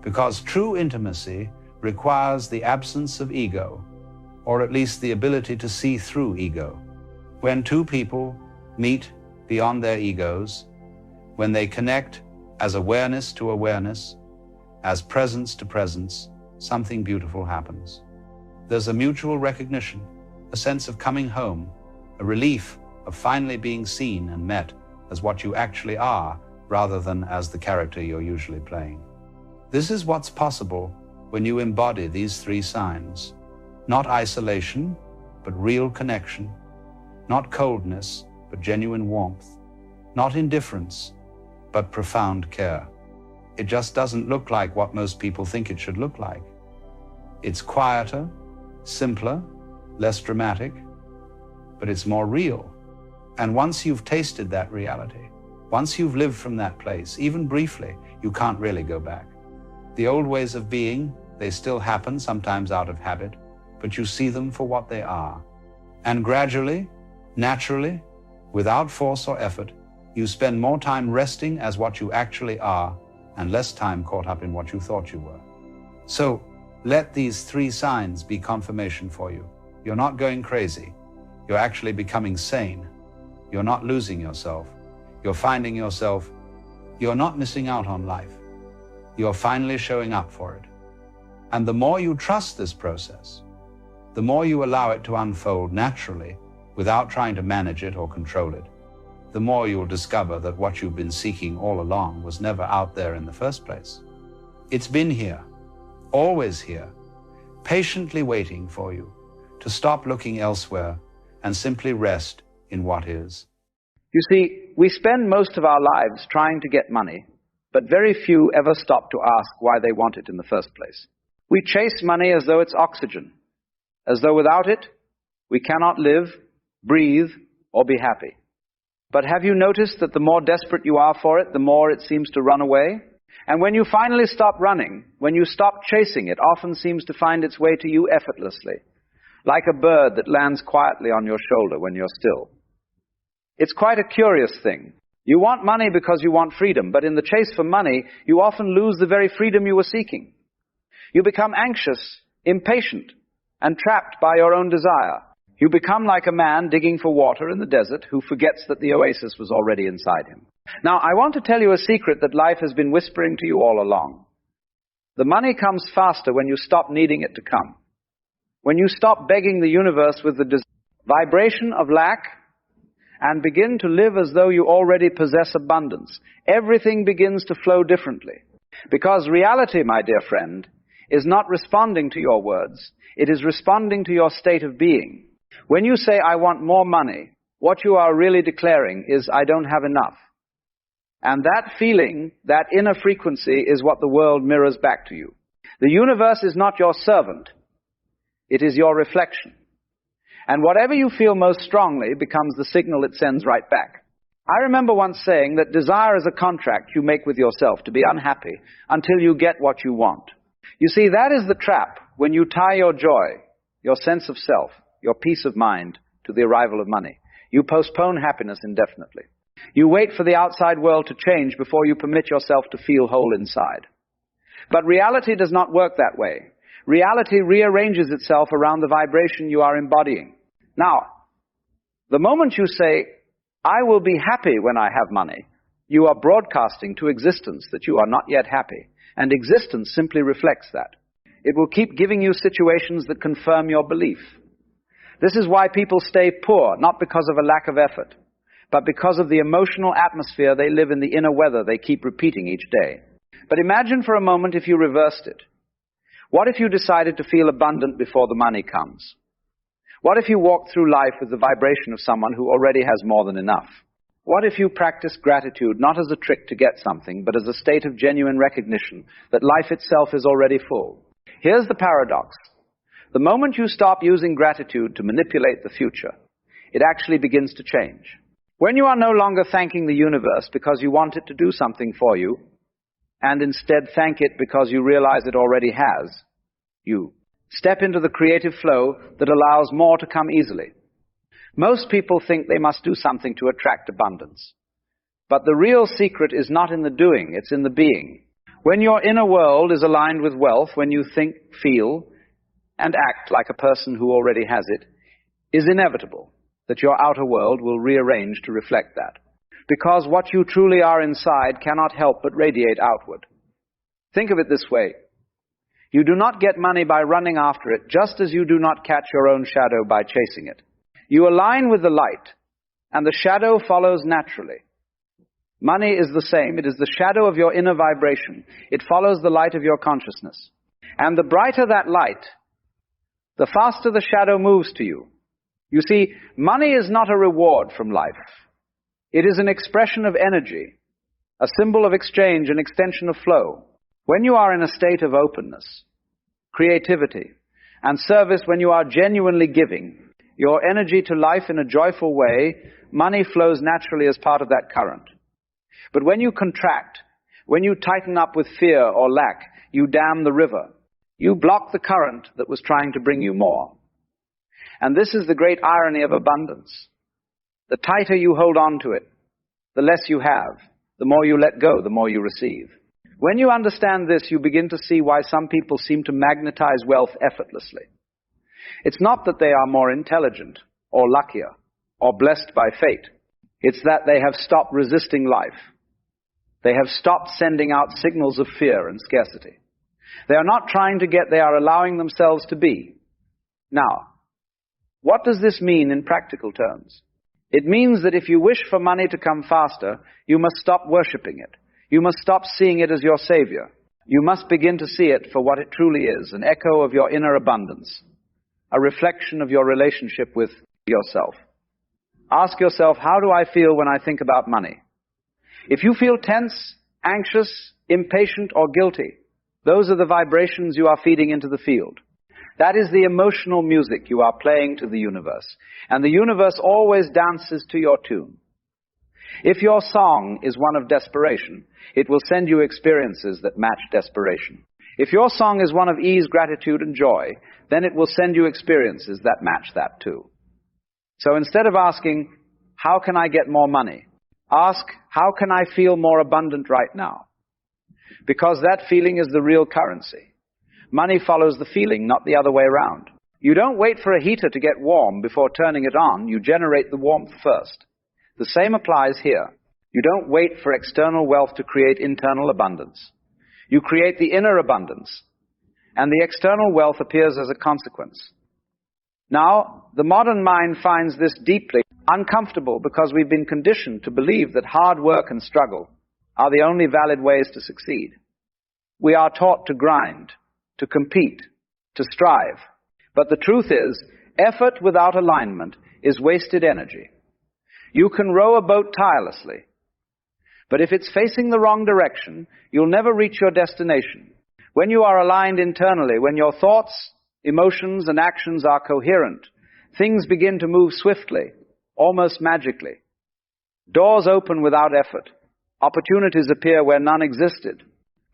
because true intimacy requires the absence of ego, or at least the ability to see through ego. When 2 people meet beyond their egos, when they connect as awareness to awareness, as presence to presence, something beautiful happens. There's a mutual recognition, a sense of coming home, a relief of finally being seen and met as what you actually are, rather than as the character you're usually playing. This is what's possible when you embody these 3 signs. Not isolation, but real connection. Not coldness, but genuine warmth. Not indifference, but profound care. It just doesn't look like what most people think it should look like. It's quieter, simpler, less dramatic, but it's more real. And once you've tasted that reality, once you've lived from that place, even briefly, you can't really go back. The old ways of being, they still happen, sometimes out of habit, but you see them for what they are. And gradually, naturally, without force or effort, you spend more time resting as what you actually are and less time caught up in what you thought you were. So let these 3 signs be confirmation for you. You're not going crazy. You're actually becoming sane. You're not losing yourself. You're finding yourself. You're not missing out on life. You're finally showing up for it. And the more you trust this process, the more you allow it to unfold naturally without trying to manage it or control it, the more you'll discover that what you've been seeking all along was never out there in the first place. It's been here, always here, patiently waiting for you to stop looking elsewhere and simply rest in what is. You see, we spend most of our lives trying to get money, but very few ever stop to ask why they want it in the first place. We chase money as though it's oxygen, as though without it, we cannot live, breathe, or be happy. But have you noticed that the more desperate you are for it, the more it seems to run away? And when you finally stop running, when you stop chasing, it often seems to find its way to you effortlessly, like a bird that lands quietly on your shoulder when you're still. It's quite a curious thing. You want money because you want freedom, but in the chase for money, you often lose the very freedom you were seeking. You become anxious, impatient, and trapped by your own desire. You become like a man digging for water in the desert who forgets that the oasis was already inside him. Now, I want to tell you a secret that life has been whispering to you all along. The money comes faster when you stop needing it to come. When you stop begging the universe with the vibration of lack and begin to live as though you already possess abundance, everything begins to flow differently. Because reality, my dear friend, is not responding to your words. It is responding to your state of being. When you say, I want more money, what you are really declaring is, I don't have enough. And that feeling, that inner frequency, is what the world mirrors back to you. The universe is not your servant. It is your reflection. And whatever you feel most strongly becomes the signal it sends right back. I remember once saying that desire is a contract you make with yourself to be unhappy until you get what you want. You see, that is the trap when you tie your joy, your sense of self, your peace of mind to the arrival of money. You postpone happiness indefinitely. You wait for the outside world to change before you permit yourself to feel whole inside. But reality does not work that way. Reality rearranges itself around the vibration you are embodying. Now, the moment you say, I will be happy when I have money, you are broadcasting to existence that you are not yet happy, and existence simply reflects that. It will keep giving you situations that confirm your belief. This is why people stay poor, not because of a lack of effort, but because of the emotional atmosphere they live in, the inner weather they keep repeating each day. But imagine for a moment if you reversed it. What if you decided to feel abundant before the money comes? What if you walked through life with the vibration of someone who already has more than enough? What if you practiced gratitude not as a trick to get something, but as a state of genuine recognition that life itself is already full? Here's the paradox. The moment you stop using gratitude to manipulate the future, it actually begins to change. When you are no longer thanking the universe because you want it to do something for you, and instead thank it because you realize it already has, you step into the creative flow that allows more to come easily. Most people think they must do something to attract abundance. But the real secret is not in the doing, it's in the being. When your inner world is aligned with wealth, when you think, feel, and act like a person who already has it, is inevitable that your outer world will rearrange to reflect that. Because what you truly are inside cannot help but radiate outward. Think of it this way. You do not get money by running after it, just as you do not catch your own shadow by chasing it. You align with the light, and the shadow follows naturally. Money is the same. It is the shadow of your inner vibration. It follows the light of your consciousness. And the brighter that light, the faster the shadow moves to you. You see, money is not a reward from life. It is an expression of energy, a symbol of exchange, an extension of flow. When you are in a state of openness, creativity, and service, when you are genuinely giving your energy to life in a joyful way, money flows naturally as part of that current. But when you contract, when you tighten up with fear or lack, you dam the river. You block the current that was trying to bring you more. And this is the great irony of abundance. The tighter you hold on to it, the less you have. The more you let go, the more you receive. When you understand this, you begin to see why some people seem to magnetize wealth effortlessly. It's not that they are more intelligent, or luckier, or blessed by fate. It's that they have stopped resisting life. They have stopped sending out signals of fear and scarcity. They are not trying to get, they are allowing themselves to be. Now, what does this mean in practical terms? It means that if you wish for money to come faster, you must stop worshipping it. You must stop seeing it as your savior. You must begin to see it for what it truly is, an echo of your inner abundance, a reflection of your relationship with yourself. Ask yourself, how do I feel when I think about money? If you feel tense, anxious, impatient, or guilty, those are the vibrations you are feeding into the field. That is the emotional music you are playing to the universe. And the universe always dances to your tune. If your song is one of desperation, it will send you experiences that match desperation. If your song is one of ease, gratitude, and joy, then it will send you experiences that match that too. So instead of asking, how can I get more money? Ask, how can I feel more abundant right now? Because that feeling is the real currency. Money follows the feeling, not the other way around. You don't wait for a heater to get warm before turning it on. You generate the warmth first. The same applies here. You don't wait for external wealth to create internal abundance. You create the inner abundance, and the external wealth appears as a consequence. Now, the modern mind finds this deeply uncomfortable because we've been conditioned to believe that hard work and struggle are the only valid ways to succeed. We are taught to grind, to compete, to strive. But the truth is, effort without alignment is wasted energy. You can row a boat tirelessly, but if it's facing the wrong direction, you'll never reach your destination. When you are aligned internally, when your thoughts, emotions, and actions are coherent, things begin to move swiftly, almost magically. Doors open without effort. Opportunities appear where none existed.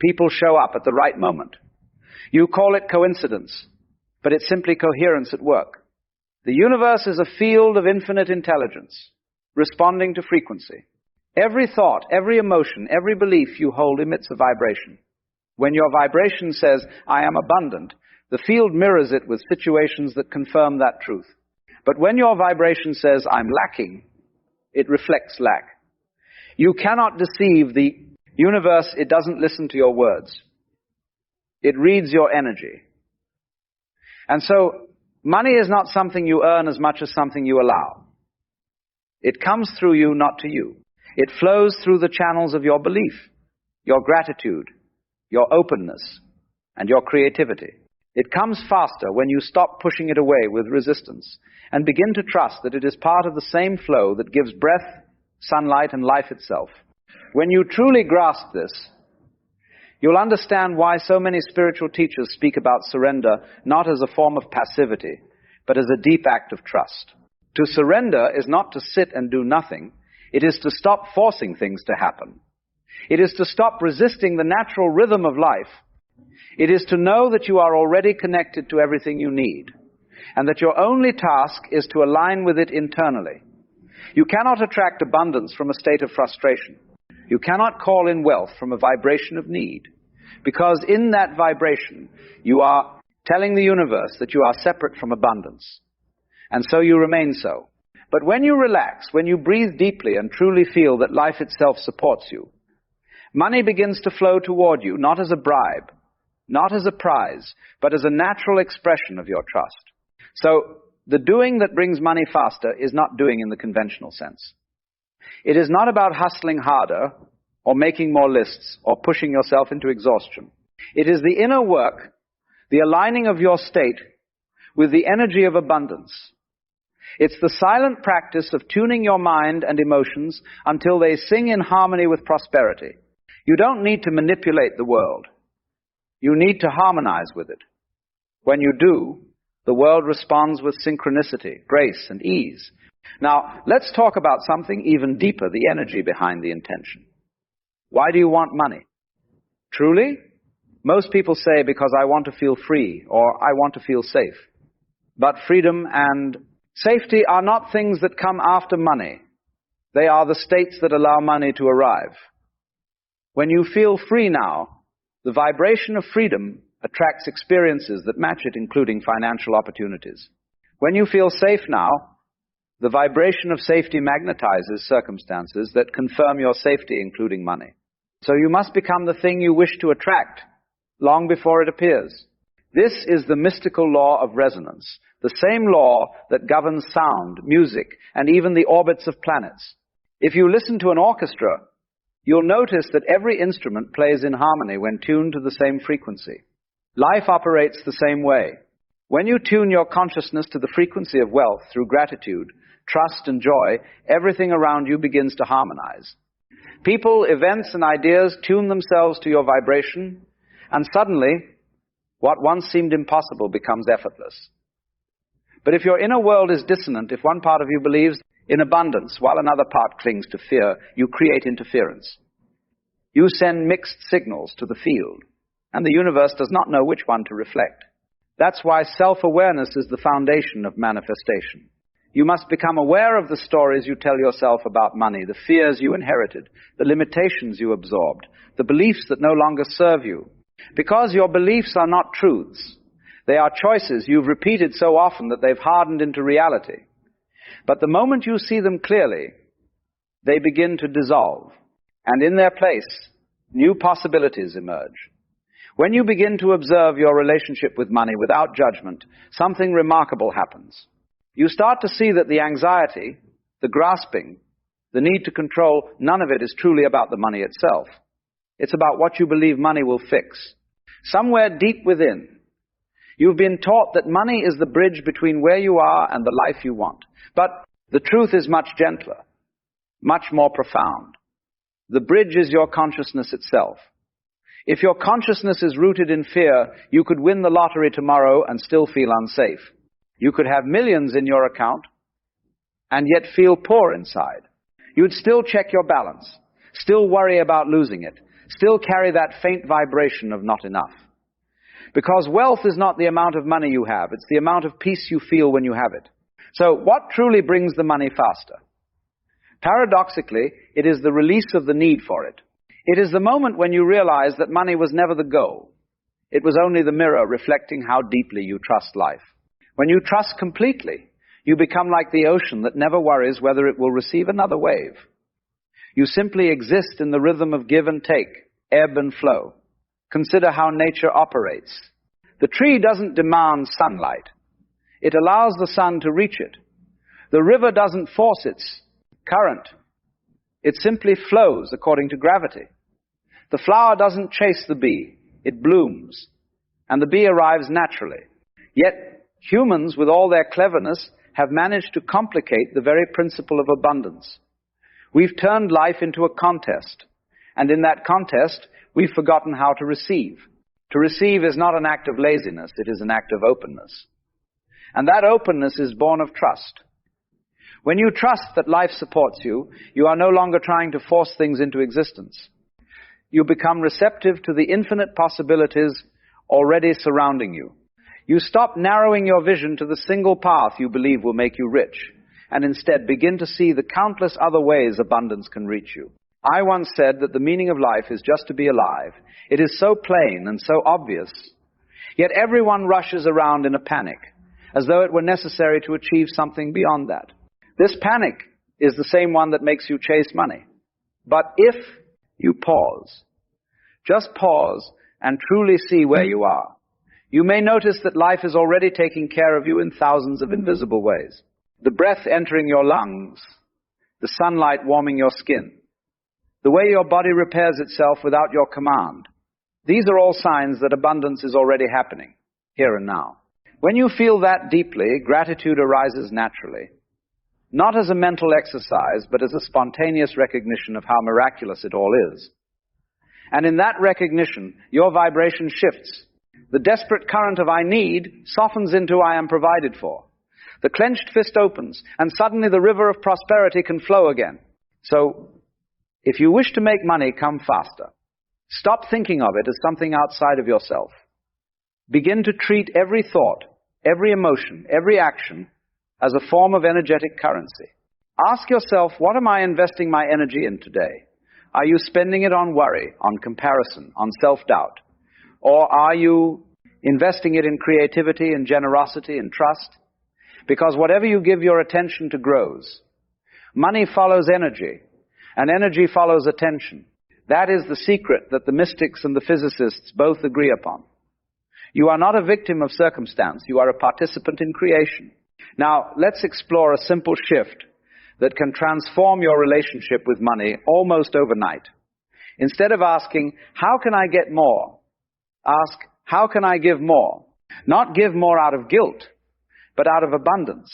People show up at the right moment. You call it coincidence, but it's simply coherence at work. The universe is a field of infinite intelligence, responding to frequency. Every thought, every emotion, every belief you hold emits a vibration. When your vibration says, I am abundant, the field mirrors it with situations that confirm that truth. But when your vibration says, I'm lacking, it reflects lack. You cannot deceive the universe. It doesn't listen to your words. It reads your energy. And so, money is not something you earn as much as something you allow. It comes through you, not to you. It flows through the channels of your belief, your gratitude, your openness, and your creativity. It comes faster when you stop pushing it away with resistance and begin to trust that it is part of the same flow that gives breath, sunlight, and life itself. When you truly grasp this, you'll understand why so many spiritual teachers speak about surrender not as a form of passivity, but as a deep act of trust. To surrender is not to sit and do nothing. It is to stop forcing things to happen. It is to stop resisting the natural rhythm of life. It is to know that you are already connected to everything you need, and that your only task is to align with it internally. You cannot attract abundance from a state of frustration. You cannot call in wealth from a vibration of need, because in that vibration, you are telling the universe that you are separate from abundance, and so you remain so. But when you relax, when you breathe deeply and truly feel that life itself supports you, money begins to flow toward you, not as a bribe, not as a prize, but as a natural expression of your trust. So, the doing that brings money faster is not doing in the conventional sense. It is not about hustling harder, or making more lists, or pushing yourself into exhaustion. It is the inner work, the aligning of your state with the energy of abundance. It's the silent practice of tuning your mind and emotions until they sing in harmony with prosperity. You don't need to manipulate the world. You need to harmonize with it. When you do, the world responds with synchronicity, grace, and ease. Now, let's talk about something even deeper, the energy behind the intention. Why do you want money? Truly? Most people say because I want to feel free or I want to feel safe. But freedom and safety are not things that come after money. They are the states that allow money to arrive. When you feel free now, the vibration of freedom attracts experiences that match it, including financial opportunities. When you feel safe now, the vibration of safety magnetizes circumstances that confirm your safety, including money. So you must become the thing you wish to attract long before it appears. This is the mystical law of resonance, the same law that governs sound, music, and even the orbits of planets. If you listen to an orchestra, you'll notice that every instrument plays in harmony when tuned to the same frequency. Life operates the same way. When you tune your consciousness to the frequency of wealth through gratitude, trust, and joy, everything around you begins to harmonize. People, events, and ideas tune themselves to your vibration, and suddenly, what once seemed impossible becomes effortless. But if your inner world is dissonant, if one part of you believes in abundance, while another part clings to fear, you create interference. You send mixed signals to the field, and the universe does not know which one to reflect. That's why self-awareness is the foundation of manifestation. You must become aware of the stories you tell yourself about money, the fears you inherited, the limitations you absorbed, the beliefs that no longer serve you. Because your beliefs are not truths. They are choices you've repeated so often that they've hardened into reality. But the moment you see them clearly, they begin to dissolve, and in their place, new possibilities emerge. When you begin to observe your relationship with money without judgment, something remarkable happens. You start to see that the anxiety, the grasping, the need to control, none of it is truly about the money itself. It's about what you believe money will fix. Somewhere deep within, you've been taught that money is the bridge between where you are and the life you want. But the truth is much gentler, much more profound. The bridge is your consciousness itself. If your consciousness is rooted in fear, you could win the lottery tomorrow and still feel unsafe. You could have millions in your account and yet feel poor inside. You'd still check your balance, still worry about losing it, still carry that faint vibration of not enough. Because wealth is not the amount of money you have, it's the amount of peace you feel when you have it. So what truly brings the money faster? Paradoxically, it is the release of the need for it. It is the moment when you realize that money was never the goal. It was only the mirror reflecting how deeply you trust life. When you trust completely, you become like the ocean that never worries whether it will receive another wave. You simply exist in the rhythm of give and take, ebb and flow. Consider how nature operates. The tree doesn't demand sunlight. It allows the sun to reach it. The river doesn't force its current. It simply flows according to gravity. The flower doesn't chase the bee. It blooms. And the bee arrives naturally. Yet humans, with all their cleverness, have managed to complicate the very principle of abundance. We've turned life into a contest. And in that contest, we've forgotten how to receive. To receive is not an act of laziness. It is an act of openness. And that openness is born of trust. When you trust that life supports you, you are no longer trying to force things into existence. You become receptive to the infinite possibilities already surrounding you. You stop narrowing your vision to the single path you believe will make you rich, and instead begin to see the countless other ways abundance can reach you. I once said that the meaning of life is just to be alive. It is so plain and so obvious. Yet everyone rushes around in a panic, as though it were necessary to achieve something beyond that. This panic is the same one that makes you chase money. But if you pause, just pause and truly see where you are, you may notice that life is already taking care of you in thousands of invisible ways. The breath entering your lungs, the sunlight warming your skin, the way your body repairs itself without your command. These are all signs that abundance is already happening, here and now. When you feel that deeply, gratitude arises naturally. Not as a mental exercise, but as a spontaneous recognition of how miraculous it all is. And in that recognition, your vibration shifts. The desperate current of I need softens into I am provided for. The clenched fist opens, and suddenly the river of prosperity can flow again. So, if you wish to make money come faster, stop thinking of it as something outside of yourself. Begin to treat every thought, every emotion, every action as a form of energetic currency. Ask yourself, what am I investing my energy in today? Are you spending it on worry, on comparison, on self-doubt? Or are you investing it in creativity and generosity and trust? Because whatever you give your attention to grows. Money follows energy, and energy follows attention. That is the secret that the mystics and the physicists both agree upon. You are not a victim of circumstance. You are a participant in creation. Now, let's explore a simple shift that can transform your relationship with money almost overnight. Instead of asking, how can I get more? Ask, how can I give more? Not give more out of guilt, but out of abundance.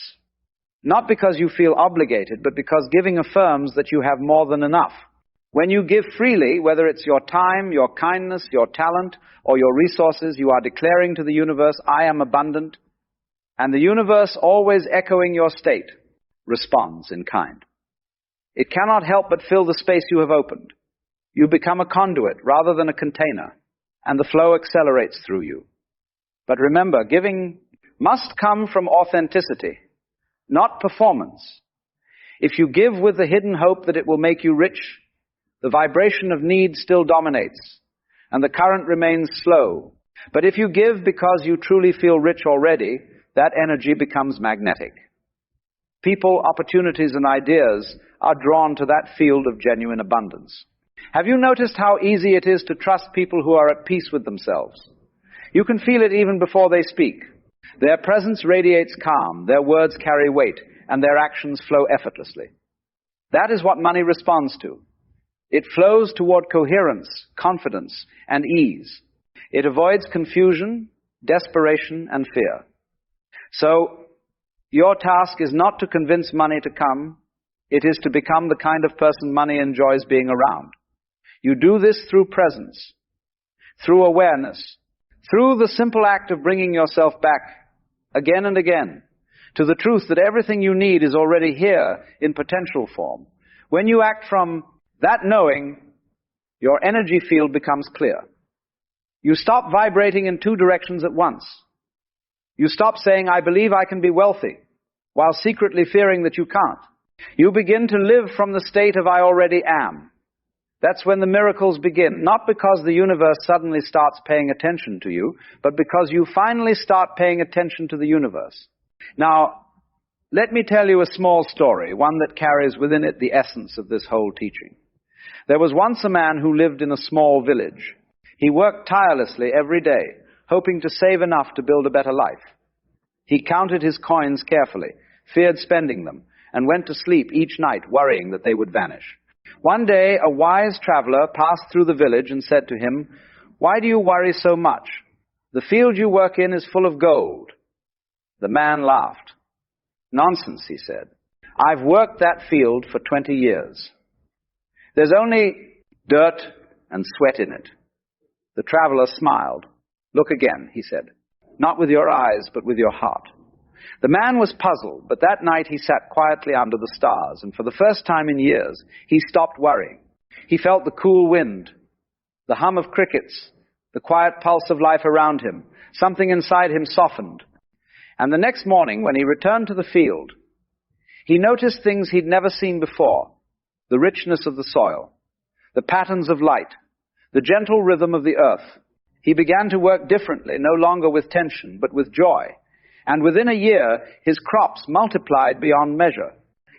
Not because you feel obligated, but because giving affirms that you have more than enough. When you give freely, whether it's your time, your kindness, your talent, or your resources, you are declaring to the universe, I am abundant. And the universe, always echoing your state, responds in kind. It cannot help but fill the space you have opened. You become a conduit rather than a container, and the flow accelerates through you. But remember, giving must come from authenticity, not performance. If you give with the hidden hope that it will make you rich, the vibration of need still dominates, and the current remains slow. But if you give because you truly feel rich already, that energy becomes magnetic. People, opportunities, and ideas are drawn to that field of genuine abundance. Have you noticed how easy it is to trust people who are at peace with themselves? You can feel it even before they speak. Their presence radiates calm, their words carry weight, and their actions flow effortlessly. That is what money responds to. It flows toward coherence, confidence, and ease. It avoids confusion, desperation, and fear. So, your task is not to convince money to come. It is to become the kind of person money enjoys being around. You do this through presence, through awareness, through the simple act of bringing yourself back again and again to the truth that everything you need is already here in potential form. When you act from that knowing, your energy field becomes clear. You stop vibrating in two directions at once. You stop saying, I believe I can be wealthy, while secretly fearing that you can't. You begin to live from the state of I already am. That's when the miracles begin, not because the universe suddenly starts paying attention to you, but because you finally start paying attention to the universe. Now, let me tell you a small story, one that carries within it the essence of this whole teaching. There was once a man who lived in a small village. He worked tirelessly every day, hoping to save enough to build a better life. He counted his coins carefully, feared spending them, and went to sleep each night worrying that they would vanish. One day, a wise traveler passed through the village and said to him, "Why do you worry so much? The field you work in is full of gold." The man laughed. "Nonsense," he said. "I've worked that field for 20 years. There's only dirt and sweat in it." The traveler smiled. "Look again," he said. "Not with your eyes, but with your heart." The man was puzzled, but that night he sat quietly under the stars, and for the first time in years, he stopped worrying. He felt the cool wind, the hum of crickets, the quiet pulse of life around him. Something inside him softened. And the next morning, when he returned to the field, he noticed things he'd never seen before: the richness of the soil, the patterns of light, the gentle rhythm of the earth. He began to work differently, no longer with tension, but with joy. And within a year, his crops multiplied beyond measure.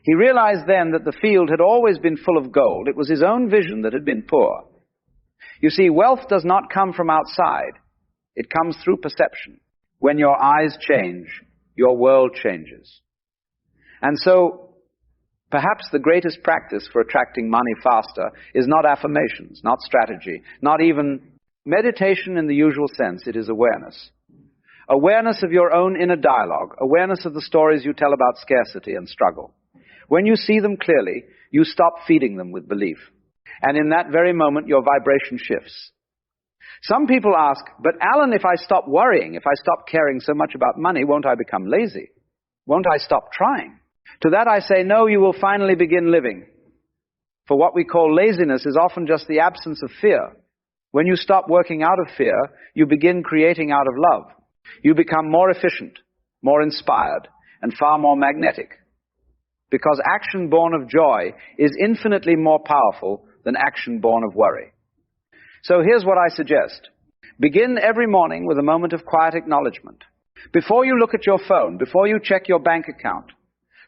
He realized then that the field had always been full of gold. It was his own vision that had been poor. You see, wealth does not come from outside. It comes through perception. When your eyes change, your world changes. And so, perhaps the greatest practice for attracting money faster is not affirmations, not strategy, not even meditation in the usual sense. It is awareness. Awareness of your own inner dialogue, awareness of the stories you tell about scarcity and struggle. When you see them clearly, you stop feeding them with belief. And in that very moment, your vibration shifts. Some people ask, "But Alan, if I stop worrying, if I stop caring so much about money, won't I become lazy? Won't I stop trying?" To that I say, no, you will finally begin living. For what we call laziness is often just the absence of fear. When you stop working out of fear, you begin creating out of love. You become more efficient, more inspired, and far more magnetic. Because action born of joy is infinitely more powerful than action born of worry. So here's what I suggest. Begin every morning with a moment of quiet acknowledgement. Before you look at your phone, before you check your bank account,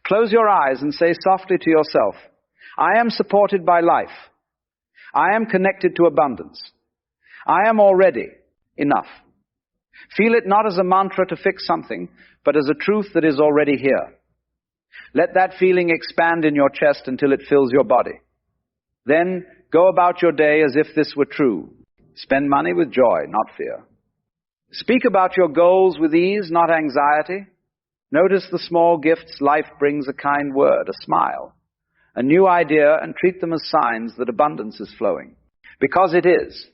close your eyes and say softly to yourself, "I am supported by life. I am connected to abundance. I am already enough." Feel it not as a mantra to fix something, but as a truth that is already here. Let that feeling expand in your chest until it fills your body. Then go about your day as if this were true. Spend money with joy, not fear. Speak about your goals with ease, not anxiety. Notice the small gifts life brings: a kind word, a smile, a new idea, and treat them as signs that abundance is flowing. Because it is.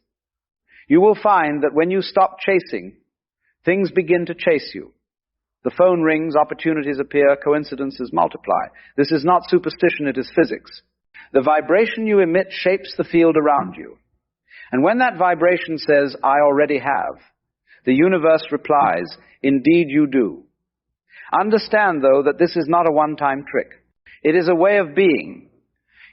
You will find that when you stop chasing, things begin to chase you. The phone rings, opportunities appear, coincidences multiply. This is not superstition, it is physics. The vibration you emit shapes the field around you. And when that vibration says, I already have, the universe replies, indeed you do. Understand, though, that this is not a one-time trick. It is a way of being.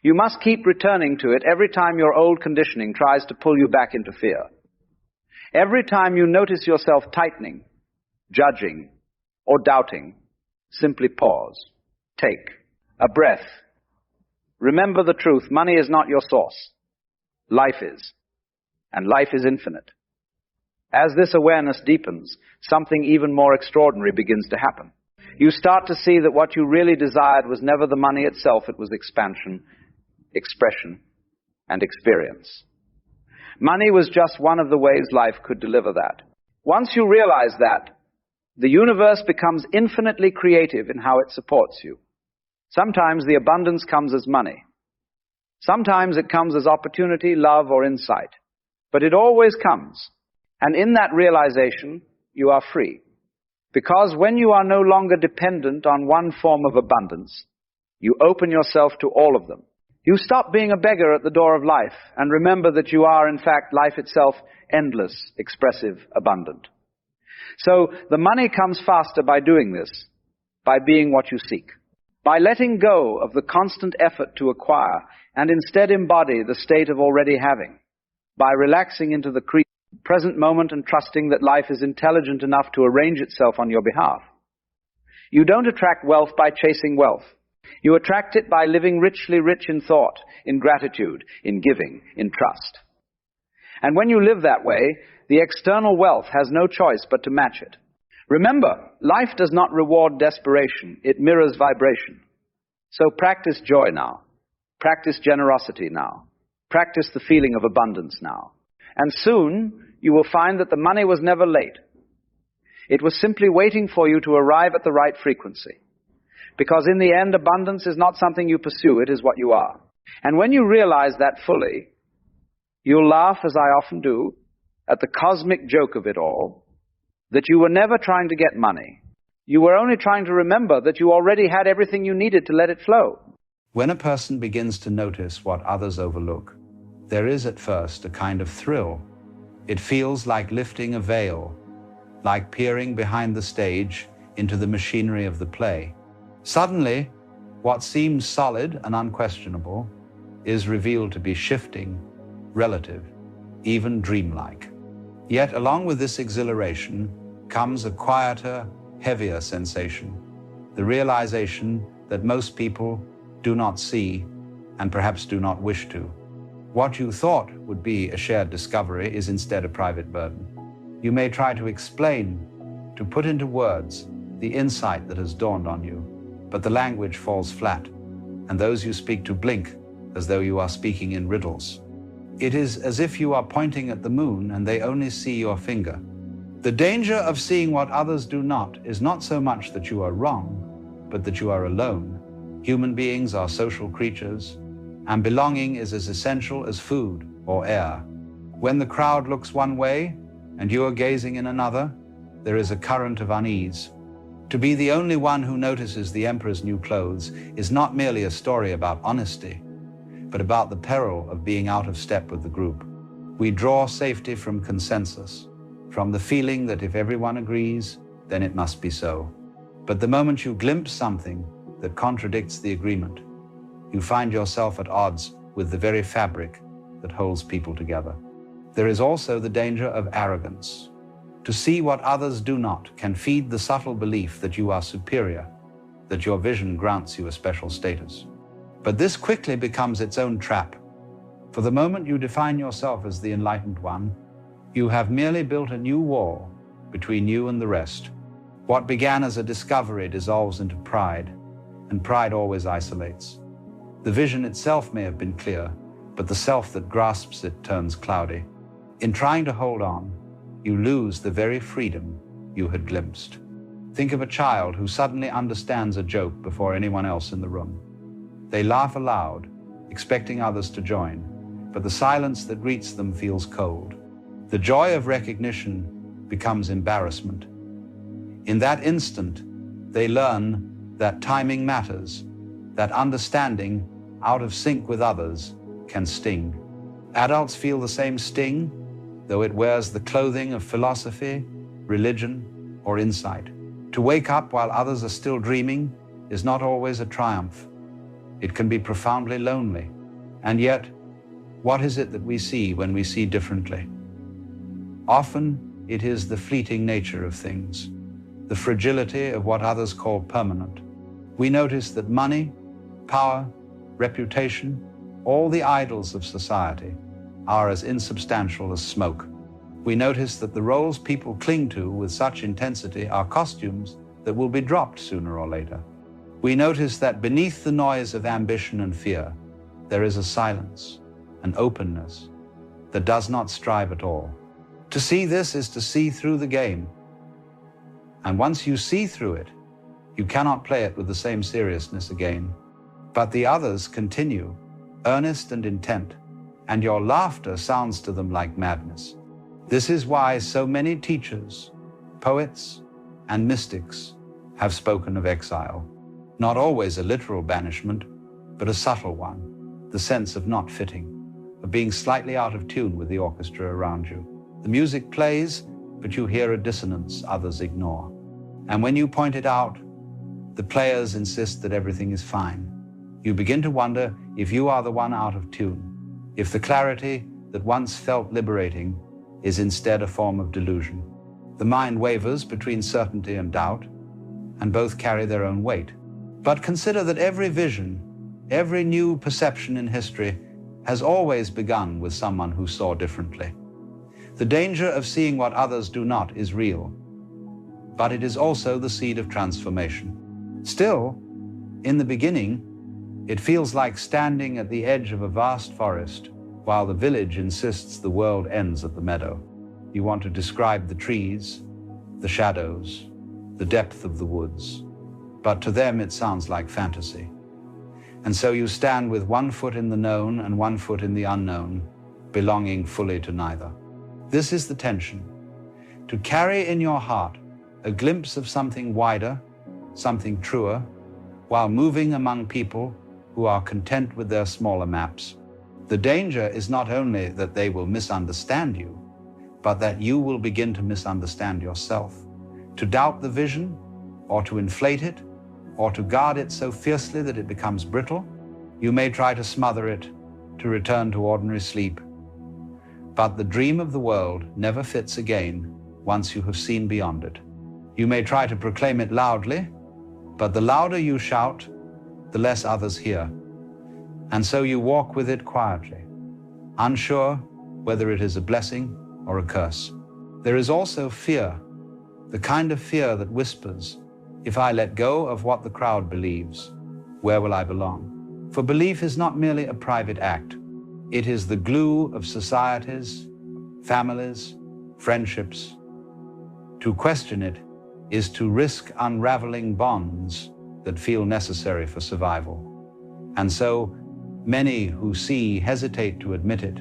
You must keep returning to it every time your old conditioning tries to pull you back into fear. Every time you notice yourself tightening, judging, or doubting, simply pause. Take a breath. Remember the truth. Money is not your source. Life is. And life is infinite. As this awareness deepens, something even more extraordinary begins to happen. You start to see that what you really desired was never the money itself, it was expansion, expression, and experience. Money was just one of the ways life could deliver that. Once you realize that, the universe becomes infinitely creative in how it supports you. Sometimes the abundance comes as money. Sometimes it comes as opportunity, love, or insight. But it always comes. And in that realization, you are free. Because when you are no longer dependent on one form of abundance, you open yourself to all of them. You stop being a beggar at the door of life and remember that you are, in fact, life itself, endless, expressive, abundant. So the money comes faster by doing this, by being what you seek, by letting go of the constant effort to acquire and instead embody the state of already having, by relaxing into the present moment and trusting that life is intelligent enough to arrange itself on your behalf. You don't attract wealth by chasing wealth. You attract it by living richly rich in thought, in gratitude, in giving, in trust. And when you live that way, the external wealth has no choice but to match it. Remember, life does not reward desperation, it mirrors vibration. So practice joy now. Practice generosity now. Practice the feeling of abundance now. And soon, you will find that the money was never late. It was simply waiting for you to arrive at the right frequency. Because in the end, abundance is not something you pursue, it is what you are. And when you realize that fully, you'll laugh, as I often do, at the cosmic joke of it all, that you were never trying to get money. You were only trying to remember that you already had everything you needed to let it flow. When a person begins to notice what others overlook, there is at first a kind of thrill. It feels like lifting a veil, like peering behind the stage into the machinery of the play. Suddenly, what seems solid and unquestionable is revealed to be shifting, relative, even dreamlike. Yet along with this exhilaration comes a quieter, heavier sensation, the realization that most people do not see and perhaps do not wish to. What you thought would be a shared discovery is instead a private burden. You may try to explain, to put into words, the insight that has dawned on you, but the language falls flat, and those you speak to blink as though you are speaking in riddles. It is as if you are pointing at the moon and they only see your finger. The danger of seeing what others do not is not so much that you are wrong, but that you are alone. Human beings are social creatures, and belonging is as essential as food or air. When the crowd looks one way and you are gazing in another, there is a current of unease. To be the only one who notices the emperor's new clothes is not merely a story about honesty, but about the peril of being out of step with the group. We draw safety from consensus, from the feeling that if everyone agrees, then it must be so. But the moment you glimpse something that contradicts the agreement, you find yourself at odds with the very fabric that holds people together. There is also the danger of arrogance. To see what others do not can feed the subtle belief that you are superior, that your vision grants you a special status. But this quickly becomes its own trap. For the moment you define yourself as the enlightened one, you have merely built a new wall between you and the rest. What began as a discovery dissolves into pride, and pride always isolates. The vision itself may have been clear, but the self that grasps it turns cloudy. In trying to hold on, you lose the very freedom you had glimpsed. Think of a child who suddenly understands a joke before anyone else in the room. They laugh aloud, expecting others to join, but the silence that greets them feels cold. The joy of recognition becomes embarrassment. In that instant, they learn that timing matters, that understanding out of sync with others can sting. Adults feel the same sting, though it wears the clothing of philosophy, religion, or insight. To wake up while others are still dreaming is not always a triumph. It can be profoundly lonely. And yet, what is it that we see when we see differently? Often, it is the fleeting nature of things, the fragility of what others call permanent. We notice that money, power, reputation, all the idols of society are as insubstantial as smoke. We notice that the roles people cling to with such intensity are costumes that will be dropped sooner or later. We notice that beneath the noise of ambition and fear, there is a silence, an openness that does not strive at all. To see this is to see through the game. And once you see through it, you cannot play it with the same seriousness again. But the others continue, earnest and intent, and your laughter sounds to them like madness. This is why so many teachers, poets, and mystics have spoken of exile. Not always a literal banishment, but a subtle one, the sense of not fitting, of being slightly out of tune with the orchestra around you. The music plays, but you hear a dissonance others ignore. And when you point it out, the players insist that everything is fine. You begin to wonder if you are the one out of tune, if the clarity that once felt liberating is instead a form of delusion. The mind wavers between certainty and doubt, and both carry their own weight. But consider that every vision, every new perception in history has always begun with someone who saw differently. The danger of seeing what others do not is real, but it is also the seed of transformation. Still, in the beginning, it feels like standing at the edge of a vast forest while the village insists the world ends at the meadow. You want to describe the trees, the shadows, the depth of the woods, but to them it sounds like fantasy. And so you stand with one foot in the known and one foot in the unknown, belonging fully to neither. This is the tension, to carry in your heart a glimpse of something wider, something truer, while moving among people who are content with their smaller maps. The danger is not only that they will misunderstand you, but that you will begin to misunderstand yourself, to doubt the vision, or to inflate it, or to guard it so fiercely that it becomes brittle. You may try to smother it, to return to ordinary sleep. But the dream of the world never fits again once you have seen beyond it. You may try to proclaim it loudly, but the louder you shout, the less others hear. And so you walk with it quietly, unsure whether it is a blessing or a curse. There is also fear, the kind of fear that whispers, if I let go of what the crowd believes, where will I belong? For belief is not merely a private act. It is the glue of societies, families, friendships. To question it is to risk unraveling bonds that feel necessary for survival. And so, many who see hesitate to admit it,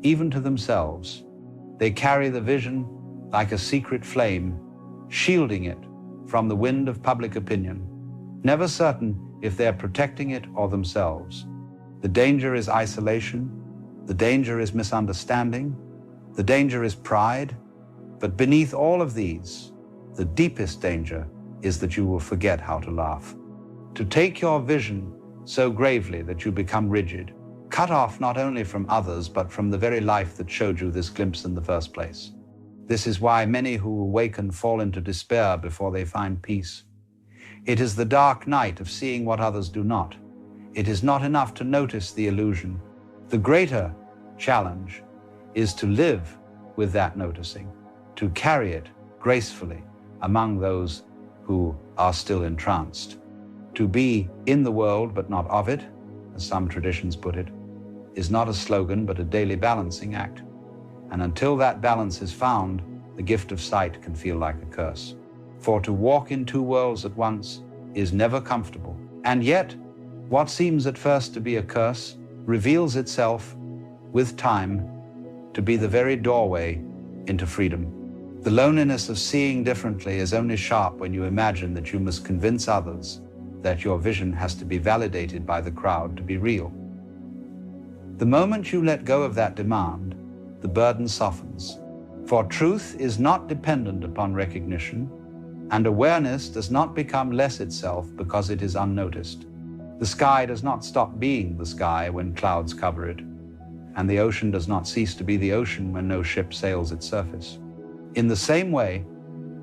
even to themselves. They carry the vision like a secret flame, shielding it from the wind of public opinion, never certain if they're protecting it or themselves. The danger is isolation, the danger is misunderstanding, the danger is pride, but beneath all of these, the deepest danger is that you will forget how to laugh. To take your vision so gravely that you become rigid, cut off not only from others, but from the very life that showed you this glimpse in the first place. This is why many who awaken fall into despair before they find peace. It is the dark night of seeing what others do not. It is not enough to notice the illusion. The greater challenge is to live with that noticing, to carry it gracefully among those who are still entranced. To be in the world but not of it, as some traditions put it, is not a slogan but a daily balancing act. And until that balance is found, the gift of sight can feel like a curse. For to walk in two worlds at once is never comfortable. And yet, what seems at first to be a curse reveals itself, with time, to be the very doorway into freedom. The loneliness of seeing differently is only sharp when you imagine that you must convince others that your vision has to be validated by the crowd to be real. The moment you let go of that demand, the burden softens. For truth is not dependent upon recognition, and awareness does not become less itself because it is unnoticed. The sky does not stop being the sky when clouds cover it, and the ocean does not cease to be the ocean when no ship sails its surface. In the same way,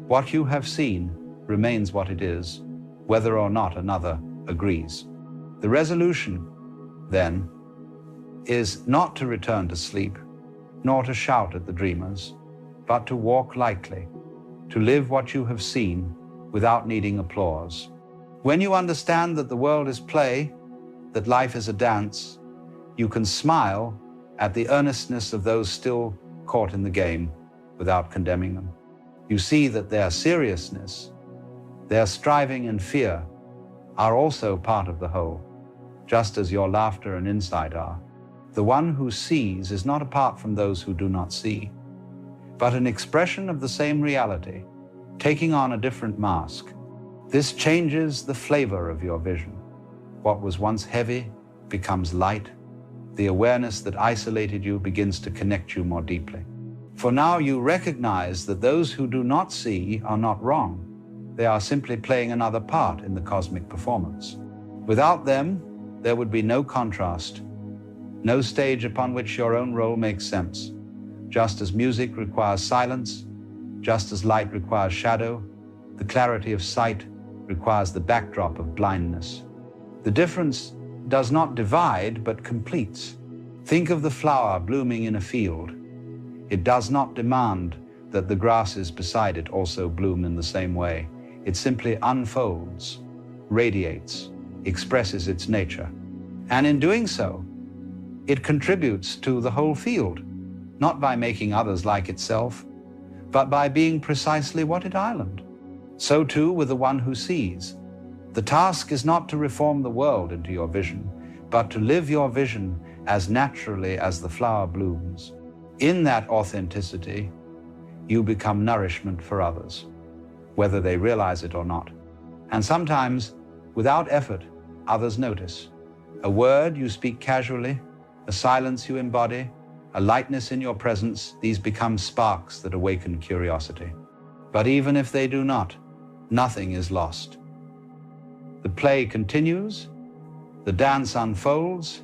what you have seen remains what it is, whether or not another agrees. The resolution, then, is not to return to sleep, nor to shout at the dreamers, but to walk lightly, to live what you have seen without needing applause. When you understand that the world is play, that life is a dance, you can smile at the earnestness of those still caught in the game without condemning them. You see that their seriousness, their striving and fear are also part of the whole, just as your laughter and insight are. The one who sees is not apart from those who do not see, but an expression of the same reality, taking on a different mask. This changes the flavor of your vision. What was once heavy becomes light. The awareness that isolated you begins to connect you more deeply. For now you recognize that those who do not see are not wrong. They are simply playing another part in the cosmic performance. Without them, there would be no contrast, no stage upon which your own role makes sense. Just as music requires silence, just as light requires shadow, the clarity of sight requires the backdrop of blindness. The difference does not divide, but completes. Think of the flower blooming in a field. It does not demand that the grasses beside it also bloom in the same way. It simply unfolds, radiates, expresses its nature. And in doing so, it contributes to the whole field, not by making others like itself, but by being precisely what it island. So too with the one who sees. The task is not to reform the world into your vision, but to live your vision as naturally as the flower blooms. In that authenticity, you become nourishment for others, whether they realize it or not. And sometimes, without effort, others notice. A word you speak casually, a silence you embody, a lightness in your presence, these become sparks that awaken curiosity. But even if they do not, nothing is lost. The play continues, the dance unfolds,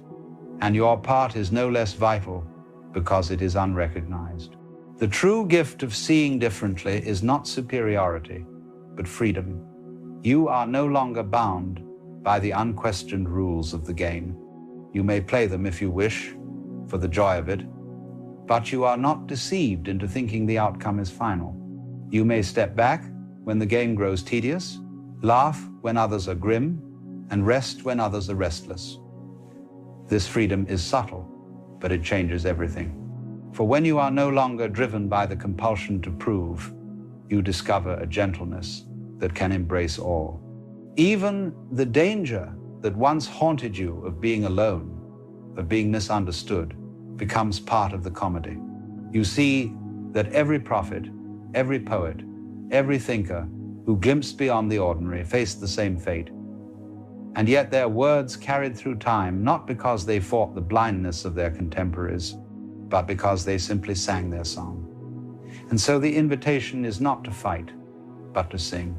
and your part is no less vital because it is unrecognized. The true gift of seeing differently is not superiority, but freedom. You are no longer bound by the unquestioned rules of the game. You may play them if you wish, for the joy of it, but you are not deceived into thinking the outcome is final. You may step back when the game grows tedious, laugh when others are grim, and rest when others are restless. This freedom is subtle, but it changes everything. For when you are no longer driven by the compulsion to prove, you discover a gentleness that can embrace all. Even the danger that once haunted you of being alone, of being misunderstood, becomes part of the comedy. You see that every prophet, every poet, every thinker who glimpsed beyond the ordinary faced the same fate. And yet their words carried through time, not because they fought the blindness of their contemporaries, but because they simply sang their song. And so the invitation is not to fight, but to sing.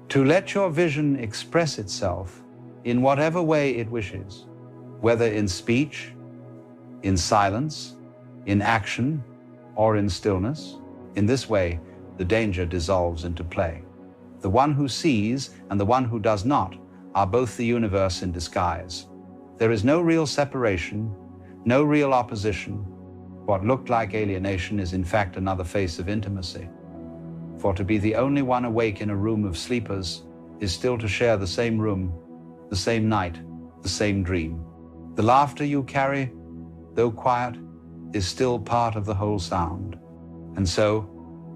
To let your vision express itself in whatever way it wishes, whether in speech, in silence, in action, or in stillness. In this way, the danger dissolves into play. The one who sees and the one who does not are both the universe in disguise. There is no real separation, no real opposition. What looked like alienation is in fact another face of intimacy. For to be the only one awake in a room of sleepers is still to share the same room, the same night, the same dream. The laughter you carry, though quiet, is still part of the whole sound. And so,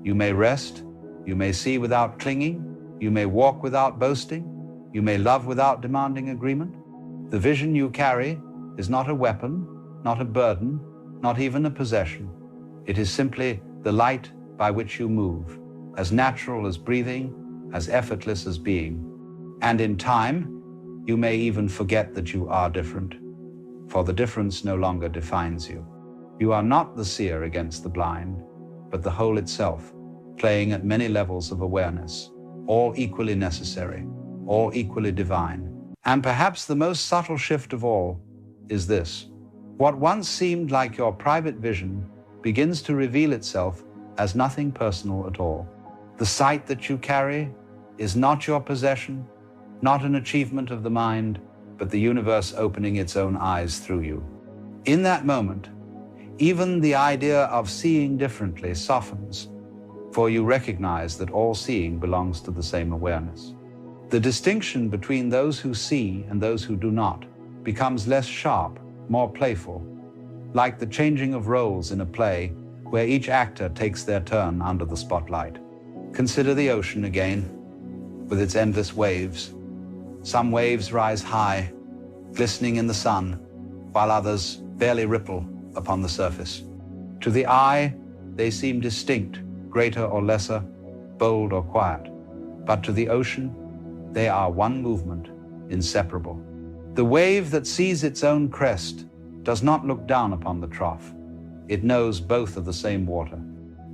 you may rest, you may see without clinging, you may walk without boasting, you may love without demanding agreement. The vision you carry is not a weapon, not a burden, not even a possession. It is simply the light by which you move, as natural as breathing, as effortless as being. And in time, you may even forget that you are different, for the difference no longer defines you. You are not the seer against the blind, but the whole itself, playing at many levels of awareness, all equally necessary, all equally divine. And perhaps the most subtle shift of all is this. What once seemed like your private vision begins to reveal itself as nothing personal at all. The sight that you carry is not your possession, not an achievement of the mind, but the universe opening its own eyes through you. In that moment, even the idea of seeing differently softens, for you recognize that all seeing belongs to the same awareness. The distinction between those who see and those who do not becomes less sharp, more playful, like the changing of roles in a play where each actor takes their turn under the spotlight. Consider the ocean again, with its endless waves. Some waves rise high, glistening in the sun, while others barely ripple upon the surface. To the eye, they seem distinct, greater or lesser, bold or quiet. But to the ocean, they are one movement, inseparable. The wave that sees its own crest does not look down upon the trough. It knows both of the same water.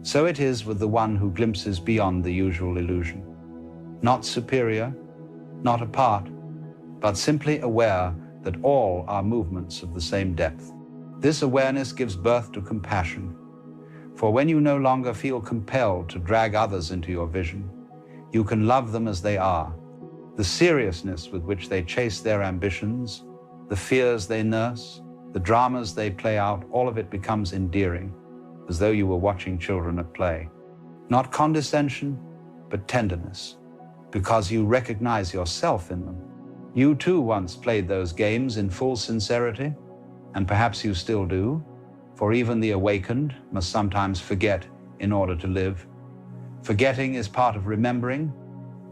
So it is with the one who glimpses beyond the usual illusion. Not superior, not apart, but simply aware that all are movements of the same depth. This awareness gives birth to compassion. For when you no longer feel compelled to drag others into your vision, you can love them as they are. The seriousness with which they chase their ambitions, the fears they nurse, the dramas they play out, all of it becomes endearing, as though you were watching children at play. Not condescension, but tenderness, because you recognize yourself in them. You too once played those games in full sincerity, and perhaps you still do, for even the awakened must sometimes forget in order to live. Forgetting is part of remembering,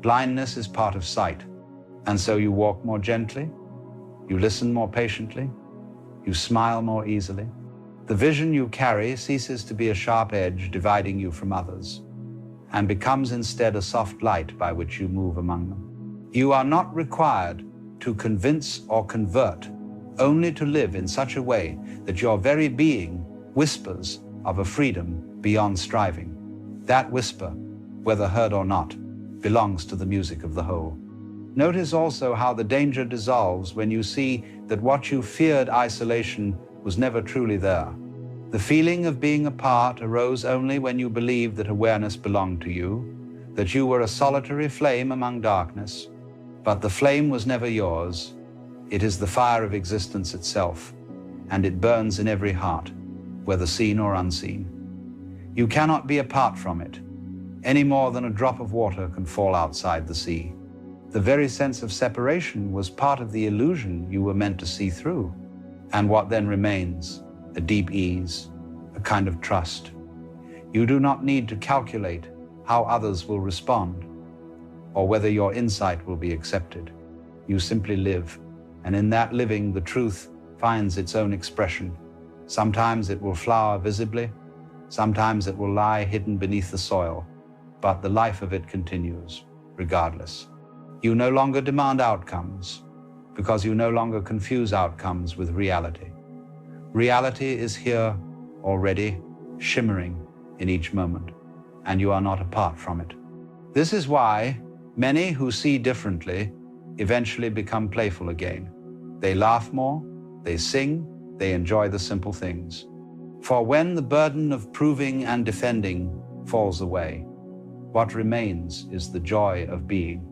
blindness is part of sight, and so you walk more gently, you listen more patiently, you smile more easily. The vision you carry ceases to be a sharp edge dividing you from others, and becomes instead a soft light by which you move among them. You are not required to convince or convert, only to live in such a way that your very being whispers of a freedom beyond striving. That whisper, whether heard or not, belongs to the music of the whole. Notice also how the danger dissolves when you see that what you feared isolation was never truly there. The feeling of being apart arose only when you believed that awareness belonged to you, that you were a solitary flame among darkness. But the flame was never yours. It is the fire of existence itself, and it burns in every heart, whether seen or unseen. You cannot be apart from it, any more than a drop of water can fall outside the sea. The very sense of separation was part of the illusion you were meant to see through. And what then remains? A deep ease, a kind of trust. You do not need to calculate how others will respond, or whether your insight will be accepted. You simply live, and in that living, the truth finds its own expression. Sometimes it will flower visibly, sometimes it will lie hidden beneath the soil, but the life of it continues, regardless. You no longer demand outcomes, because you no longer confuse outcomes with reality. Reality is here already, shimmering in each moment, and you are not apart from it. This is why many who see differently eventually become playful again. They laugh more, they sing, they enjoy the simple things. For when the burden of proving and defending falls away, what remains is the joy of being,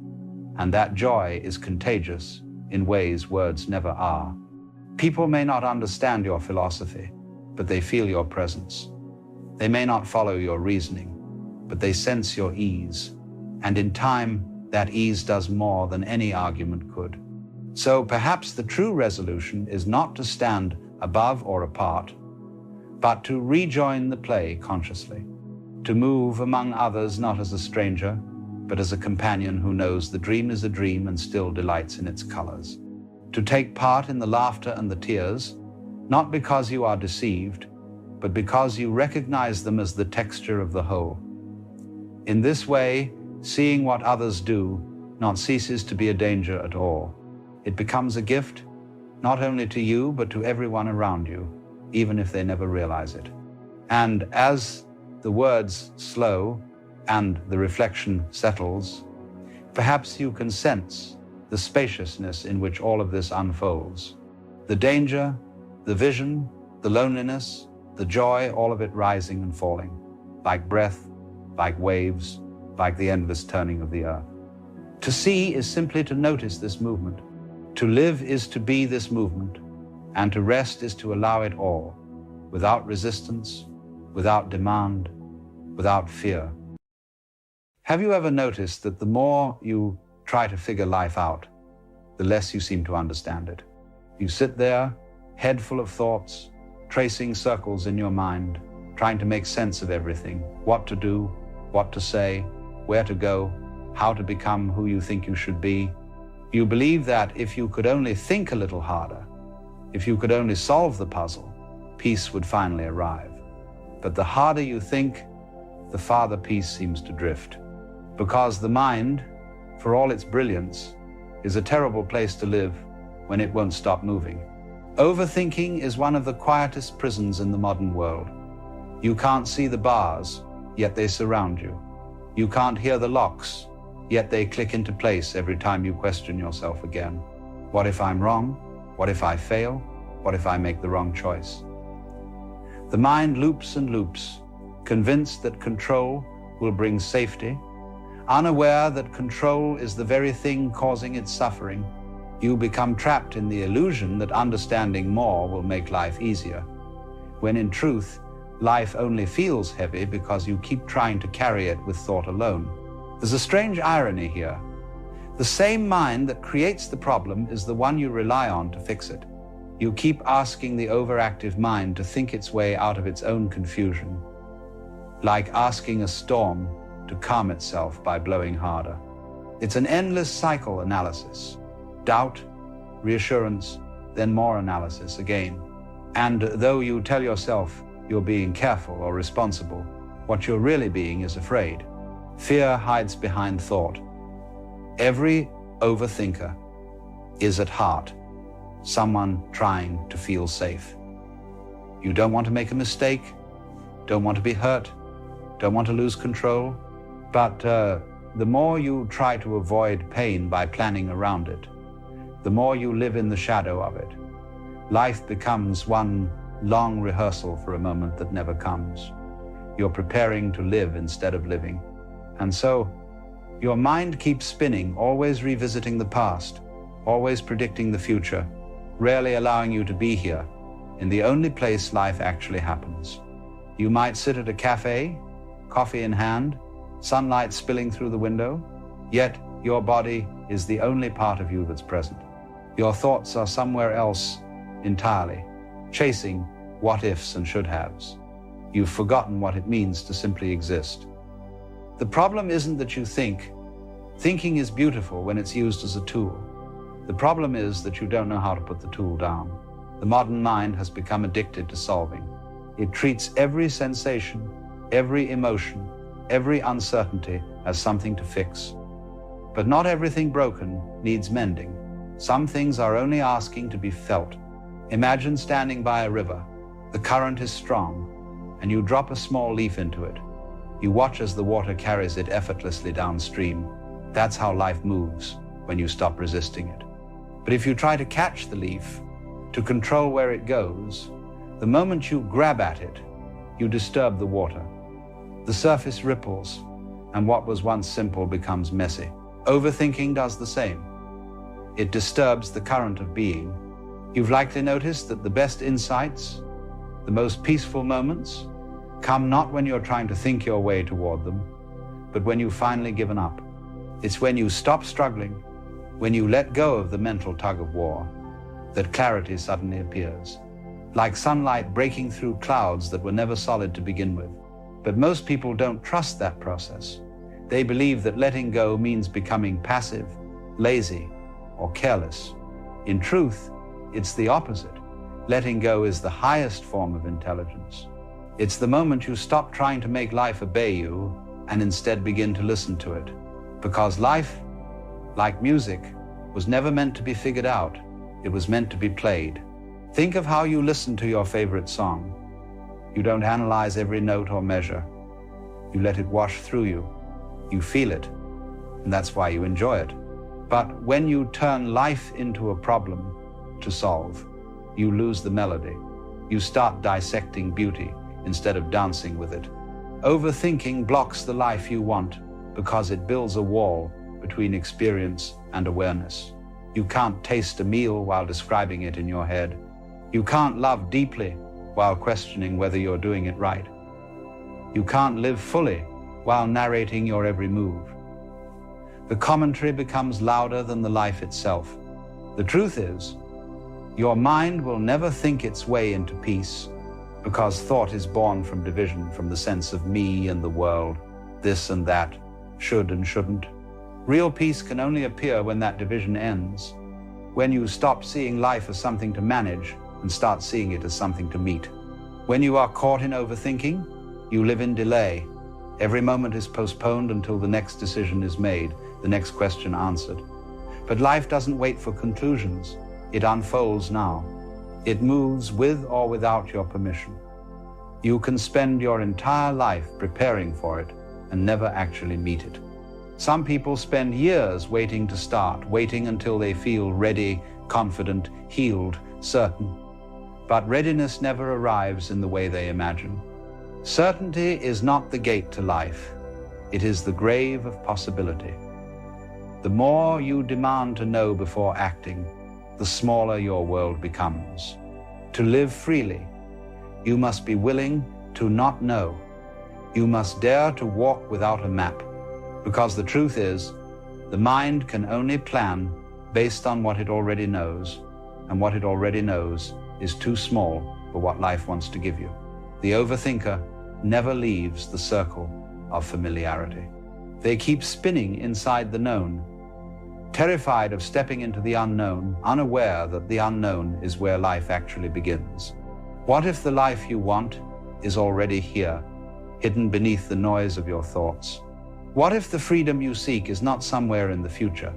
and that joy is contagious in ways words never are. People may not understand your philosophy, but they feel your presence. They may not follow your reasoning, but they sense your ease, and in time, that ease does more than any argument could. So perhaps the true resolution is not to stand above or apart, but to rejoin the play consciously, to move among others not as a stranger, but as a companion who knows the dream is a dream and still delights in its colors. To take part in the laughter and the tears, not because you are deceived, but because you recognize them as the texture of the whole, In this way, seeing what others do not ceases to be a danger at all. It becomes a gift not only to you, but to everyone around you, even if they never realize it. And as the words slow and the reflection settles, perhaps you can sense the spaciousness in which all of this unfolds. The danger, the vision, the loneliness, the joy, all of it rising and falling, like breath, like waves, like the endless turning of the earth. To see is simply to notice this movement. To live is to be this movement, and to rest is to allow it all, without resistance, without demand, without fear. Have you ever noticed that the more you try to figure life out, the less you seem to understand it? You sit there, head full of thoughts, tracing circles in your mind, trying to make sense of everything, what to do, what to say, where to go, how to become who you think you should be. You believe that if you could only think a little harder, if you could only solve the puzzle, peace would finally arrive. But the harder you think, the farther peace seems to drift. Because the mind, for all its brilliance, is a terrible place to live when it won't stop moving. Overthinking is one of the quietest prisons in the modern world. You can't see the bars, yet they surround you. You can't hear the locks, yet they click into place every time you question yourself again. What if I'm wrong? What if I fail? What if I make the wrong choice? The mind loops and loops, convinced that control will bring safety, unaware that control is the very thing causing its suffering. You become trapped in the illusion that understanding more will make life easier, when in truth, life only feels heavy because you keep trying to carry it with thought alone. There's a strange irony here. The same mind that creates the problem is the one you rely on to fix it. You keep asking the overactive mind to think its way out of its own confusion, like asking a storm to calm itself by blowing harder. It's an endless cycle analysis. Doubt, reassurance, then more analysis again. And though you tell yourself you're being careful or responsible, what you're really being is afraid. Fear hides behind thought. Every overthinker is at heart someone trying to feel safe. You don't want to make a mistake, don't want to be hurt, don't want to lose control, but the more you try to avoid pain by planning around it, the more you live in the shadow of it. Life becomes one long rehearsal for a moment that never comes. You're preparing to live instead of living. And so, your mind keeps spinning, always revisiting the past, always predicting the future, rarely allowing you to be here, in the only place life actually happens. You might sit at a cafe, coffee in hand, sunlight spilling through the window, yet your body is the only part of you that's present. Your thoughts are somewhere else entirely, chasing what-ifs and should-haves. You've forgotten what it means to simply exist. The problem isn't that you think. Thinking is beautiful when it's used as a tool. The problem is that you don't know how to put the tool down. The modern mind has become addicted to solving. It treats every sensation, every emotion, every uncertainty as something to fix. But not everything broken needs mending. Some things are only asking to be felt. Imagine standing by a river. The current is strong, and you drop a small leaf into it. You watch as the water carries it effortlessly downstream. That's how life moves when you stop resisting it. But if you try to catch the leaf, to control where it goes, the moment you grab at it, you disturb the water. The surface ripples, and what was once simple becomes messy. Overthinking does the same. It disturbs the current of being. You've likely noticed that the best insights, the most peaceful moments, come not when you're trying to think your way toward them, but when you've finally given up. It's when you stop struggling, when you let go of the mental tug-of-war, that clarity suddenly appears, like sunlight breaking through clouds that were never solid to begin with. But most people don't trust that process. They believe that letting go means becoming passive, lazy, or careless. In truth, it's the opposite. Letting go is the highest form of intelligence. It's the moment you stop trying to make life obey you and instead begin to listen to it. Because life, like music, was never meant to be figured out. It was meant to be played. Think of how you listen to your favorite song. You don't analyze every note or measure. You let it wash through you. You feel it, and that's why you enjoy it. But when you turn life into a problem to solve, you lose the melody. You start dissecting beauty instead of dancing with it. Overthinking blocks the life you want because it builds a wall between experience and awareness. You can't taste a meal while describing it in your head. You can't love deeply while questioning whether you're doing it right. You can't live fully while narrating your every move. The commentary becomes louder than the life itself. The truth is, your mind will never think its way into peace because thought is born from division, from the sense of me and the world, this and that, should and shouldn't. Real peace can only appear when that division ends, when you stop seeing life as something to manage and start seeing it as something to meet. When you are caught in overthinking, you live in delay. Every moment is postponed until the next decision is made, the next question answered. But life doesn't wait for conclusions. It unfolds now. It moves with or without your permission. You can spend your entire life preparing for it and never actually meet it. Some people spend years waiting to start, waiting until they feel ready, confident, healed, certain. But readiness never arrives in the way they imagine. Certainty is not the gate to life. It is the grave of possibility. The more you demand to know before acting, the smaller your world becomes. To live freely, you must be willing to not know. You must dare to walk without a map. Because the truth is, the mind can only plan based on what it already knows, and what it already knows is too small for what life wants to give you. The overthinker never leaves the circle of familiarity. They keep spinning inside the known, terrified of stepping into the unknown, unaware that the unknown is where life actually begins. What if the life you want is already here, hidden beneath the noise of your thoughts? What if the freedom you seek is not somewhere in the future,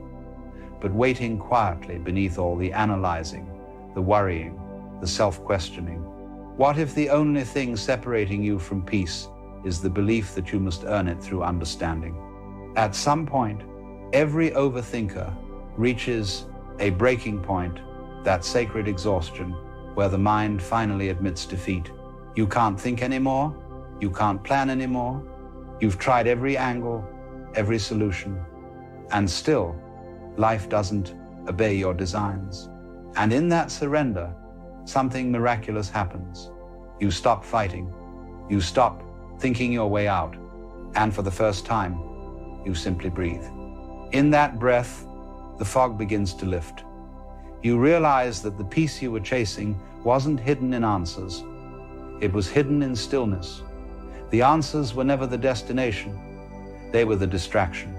but waiting quietly beneath all the analyzing, the worrying, the self-questioning? What if the only thing separating you from peace is the belief that you must earn it through understanding? At some point, every overthinker reaches a breaking point, that sacred exhaustion, where the mind finally admits defeat. You can't think anymore. You can't plan anymore. You've tried every angle, every solution, and still, life doesn't obey your designs. And in that surrender, something miraculous happens. You stop fighting. You stop thinking your way out. And for the first time, you simply breathe. In that breath, the fog begins to lift. You realize that the peace you were chasing wasn't hidden in answers. It was hidden in stillness. The answers were never the destination. They were the distraction.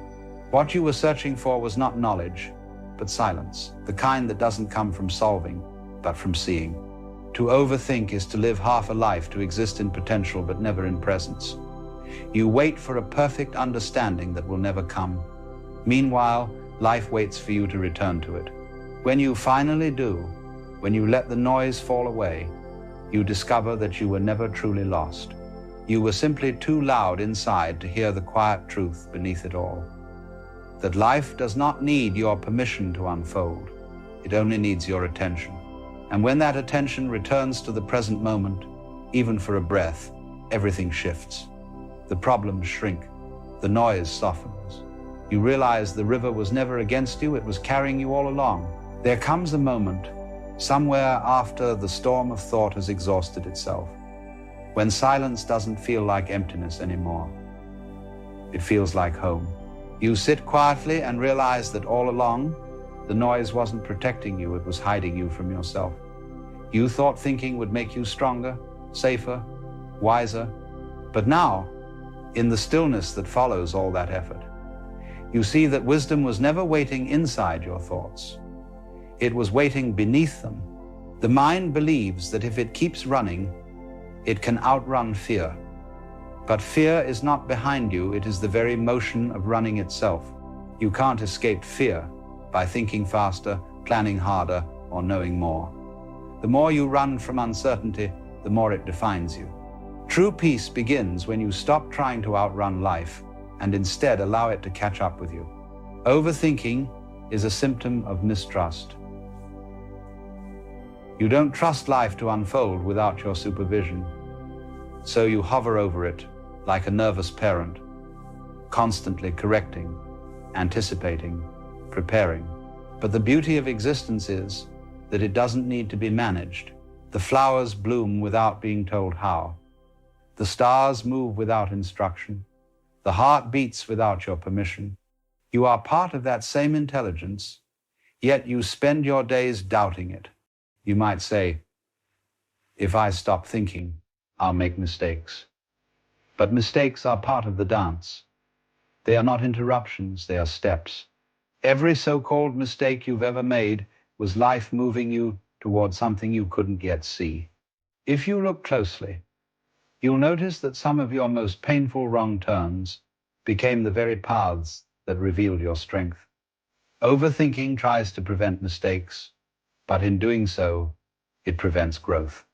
What you were searching for was not knowledge, but silence, the kind that doesn't come from solving, but from seeing. To overthink is to live half a life, to exist in potential but never in presence. You wait for a perfect understanding that will never come. Meanwhile, life waits for you to return to it. When you finally do, when you let the noise fall away, you discover that you were never truly lost. You were simply too loud inside to hear the quiet truth beneath it all. That life does not need your permission to unfold. It only needs your attention. And when that attention returns to the present moment, even for a breath, everything shifts. The problems shrink. The noise softens. You realize the river was never against you, it was carrying you all along. There comes a moment, somewhere after the storm of thought has exhausted itself, when silence doesn't feel like emptiness anymore. It feels like home. You sit quietly and realize that all along, the noise wasn't protecting you, it was hiding you from yourself. You thought thinking would make you stronger, safer, wiser. But now, in the stillness that follows all that effort, you see that wisdom was never waiting inside your thoughts. It was waiting beneath them. The mind believes that if it keeps running, it can outrun fear. But fear is not behind you, it is the very motion of running itself. You can't escape fear by thinking faster, planning harder, or knowing more. The more you run from uncertainty, the more it defines you. True peace begins when you stop trying to outrun life and instead allow it to catch up with you. Overthinking is a symptom of mistrust. You don't trust life to unfold without your supervision, so you hover over it like a nervous parent, constantly correcting, anticipating, preparing. But the beauty of existence is that it doesn't need to be managed. The flowers bloom without being told how. The stars move without instruction. The heart beats without your permission. You are part of that same intelligence, yet you spend your days doubting it. You might say, if I stop thinking, I'll make mistakes. But mistakes are part of the dance. They are not interruptions, they are steps. Every so-called mistake you've ever made was life moving you toward something you couldn't yet see. If you look closely, you'll notice that some of your most painful wrong turns became the very paths that revealed your strength. Overthinking tries to prevent mistakes, but in doing so, it prevents growth.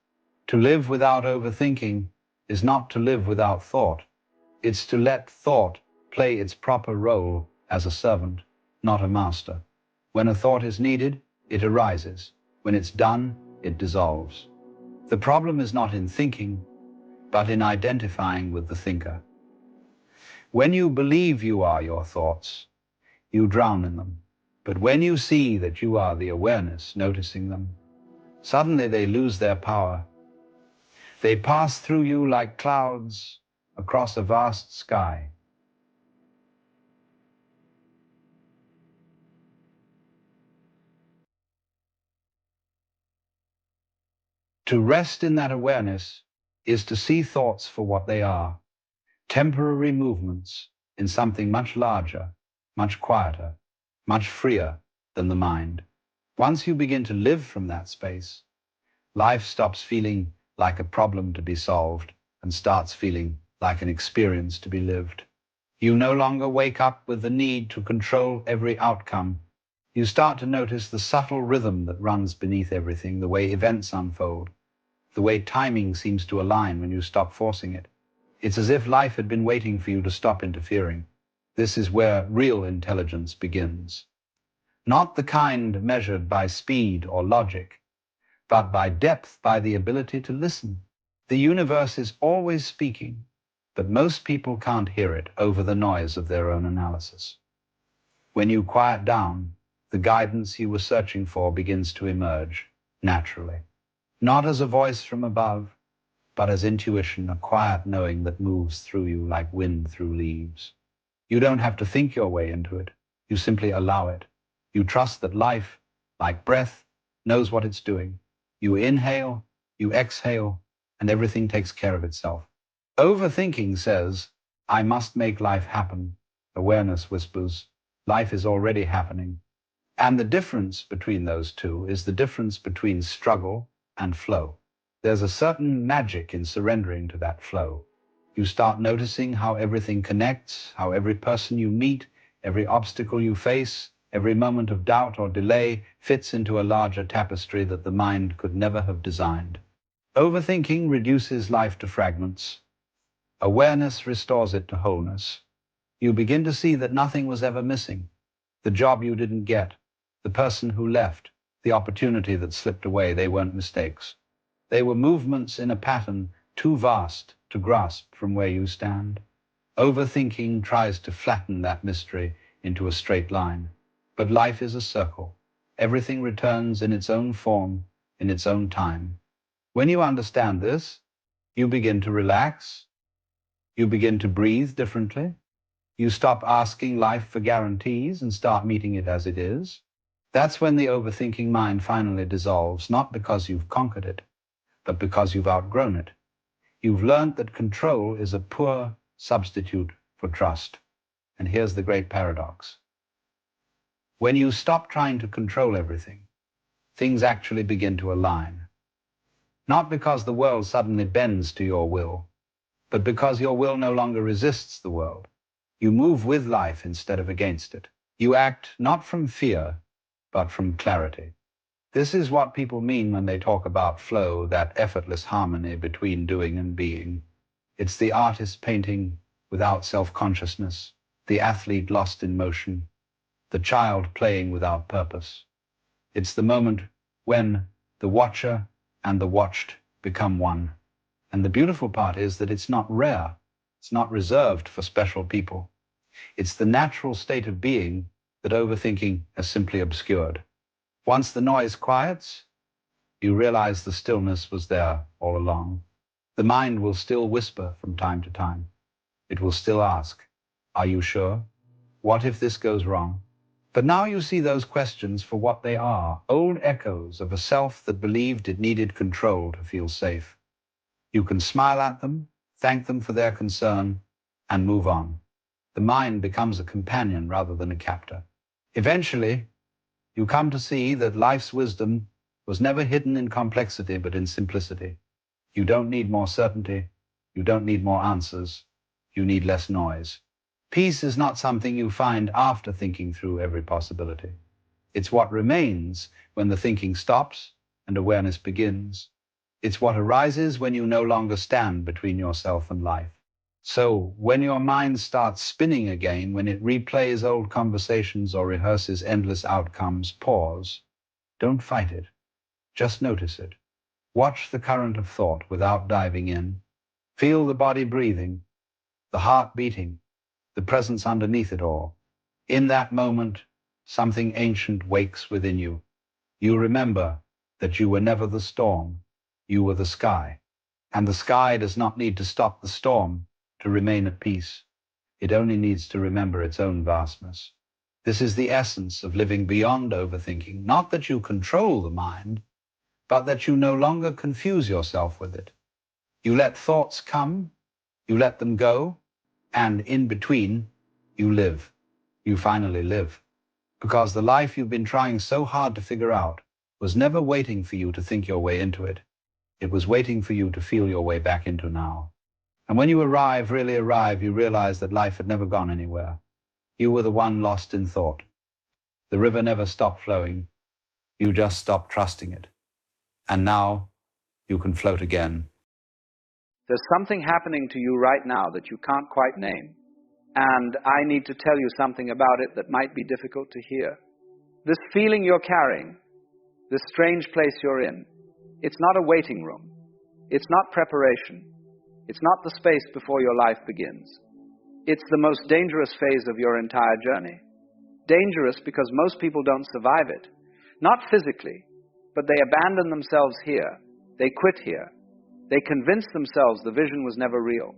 To live without overthinking is not to live without thought. It's to let thought play its proper role as a servant, not a master. When a thought is needed, it arises. When it's done, it dissolves. The problem is not in thinking, but in identifying with the thinker. When you believe you are your thoughts, you drown in them. But when you see that you are the awareness noticing them, suddenly they lose their power. They pass through you like clouds across a vast sky. To rest in that awareness is to see thoughts for what they are, temporary movements in something much larger, much quieter, much freer than the mind. Once you begin to live from that space, life stops feeling like a problem to be solved and starts feeling like an experience to be lived. You no longer wake up with the need to control every outcome. You start to notice the subtle rhythm that runs beneath everything, the way events unfold, the way timing seems to align when you stop forcing it. It's as if life had been waiting for you to stop interfering. This is where real intelligence begins. Not the kind measured by speed or logic, but by depth, by the ability to listen. The universe is always speaking, but most people can't hear it over the noise of their own analysis. When you quiet down, the guidance you were searching for begins to emerge naturally. Not as a voice from above, but as intuition, a quiet knowing that moves through you like wind through leaves. You don't have to think your way into it. You simply allow it. You trust that life, like breath, knows what it's doing. You inhale, you exhale, and everything takes care of itself. Overthinking says, I must make life happen. Awareness whispers, life is already happening. And the difference between those two is the difference between struggle and flow. There's a certain magic in surrendering to that flow. You start noticing how everything connects, how every person you meet, every obstacle you face, every moment of doubt or delay fits into a larger tapestry that the mind could never have designed. Overthinking reduces life to fragments. Awareness restores it to wholeness. You begin to see that nothing was ever missing. The job you didn't get, the person who left, the opportunity that slipped away, they weren't mistakes. They were movements in a pattern too vast to grasp from where you stand. Overthinking tries to flatten that mystery into a straight line. But life is a circle. Everything returns in its own form, in its own time. When you understand this, you begin to relax. You begin to breathe differently. You stop asking life for guarantees and start meeting it as it is. That's when the overthinking mind finally dissolves, not because you've conquered it, but because you've outgrown it. You've learned that control is a poor substitute for trust. And here's the great paradox. When you stop trying to control everything, things actually begin to align. Not because the world suddenly bends to your will, but because your will no longer resists the world. You move with life instead of against it. You act not from fear, but from clarity. This is what people mean when they talk about flow, that effortless harmony between doing and being. It's the artist painting without self-consciousness, the athlete lost in motion, the child playing without purpose. It's the moment when the watcher and the watched become one. And the beautiful part is that it's not rare. It's not reserved for special people. It's the natural state of being that overthinking has simply obscured. Once the noise quiets, you realize the stillness was there all along. The mind will still whisper from time to time. It will still ask, "Are you sure? What if this goes wrong?" But now you see those questions for what they are, old echoes of a self that believed it needed control to feel safe. You can smile at them, thank them for their concern, and move on. The mind becomes a companion rather than a captor. Eventually, you come to see that life's wisdom was never hidden in complexity, but in simplicity. You don't need more certainty. You don't need more answers. You need less noise. Peace is not something you find after thinking through every possibility. It's what remains when the thinking stops and awareness begins. It's what arises when you no longer stand between yourself and life. So when your mind starts spinning again, when it replays old conversations or rehearses endless outcomes, pause. Don't fight it. Just notice it. Watch the current of thought without diving in. Feel the body breathing, the heart beating, the presence underneath it all. In that moment, something ancient wakes within you. You remember that you were never the storm. You were the sky. And the sky does not need to stop the storm to remain at peace. It only needs to remember its own vastness. This is the essence of living beyond overthinking. Not that you control the mind, but that you no longer confuse yourself with it. You let thoughts come, you let them go, and in between, you live. You finally live. Because the life you've been trying so hard to figure out was never waiting for you to think your way into it. It was waiting for you to feel your way back into now. And when you arrive, really arrive, you realize that life had never gone anywhere. You were the one lost in thought. The river never stopped flowing. You just stopped trusting it. And now you can float again. There's something happening to you right now that you can't quite name. And I need to tell you something about it that might be difficult to hear. This feeling you're carrying, this strange place you're in, it's not a waiting room. It's not preparation. It's not the space before your life begins. It's the most dangerous phase of your entire journey. Dangerous because most people don't survive it. Not physically, but they abandon themselves here. They quit here. They convince themselves the vision was never real.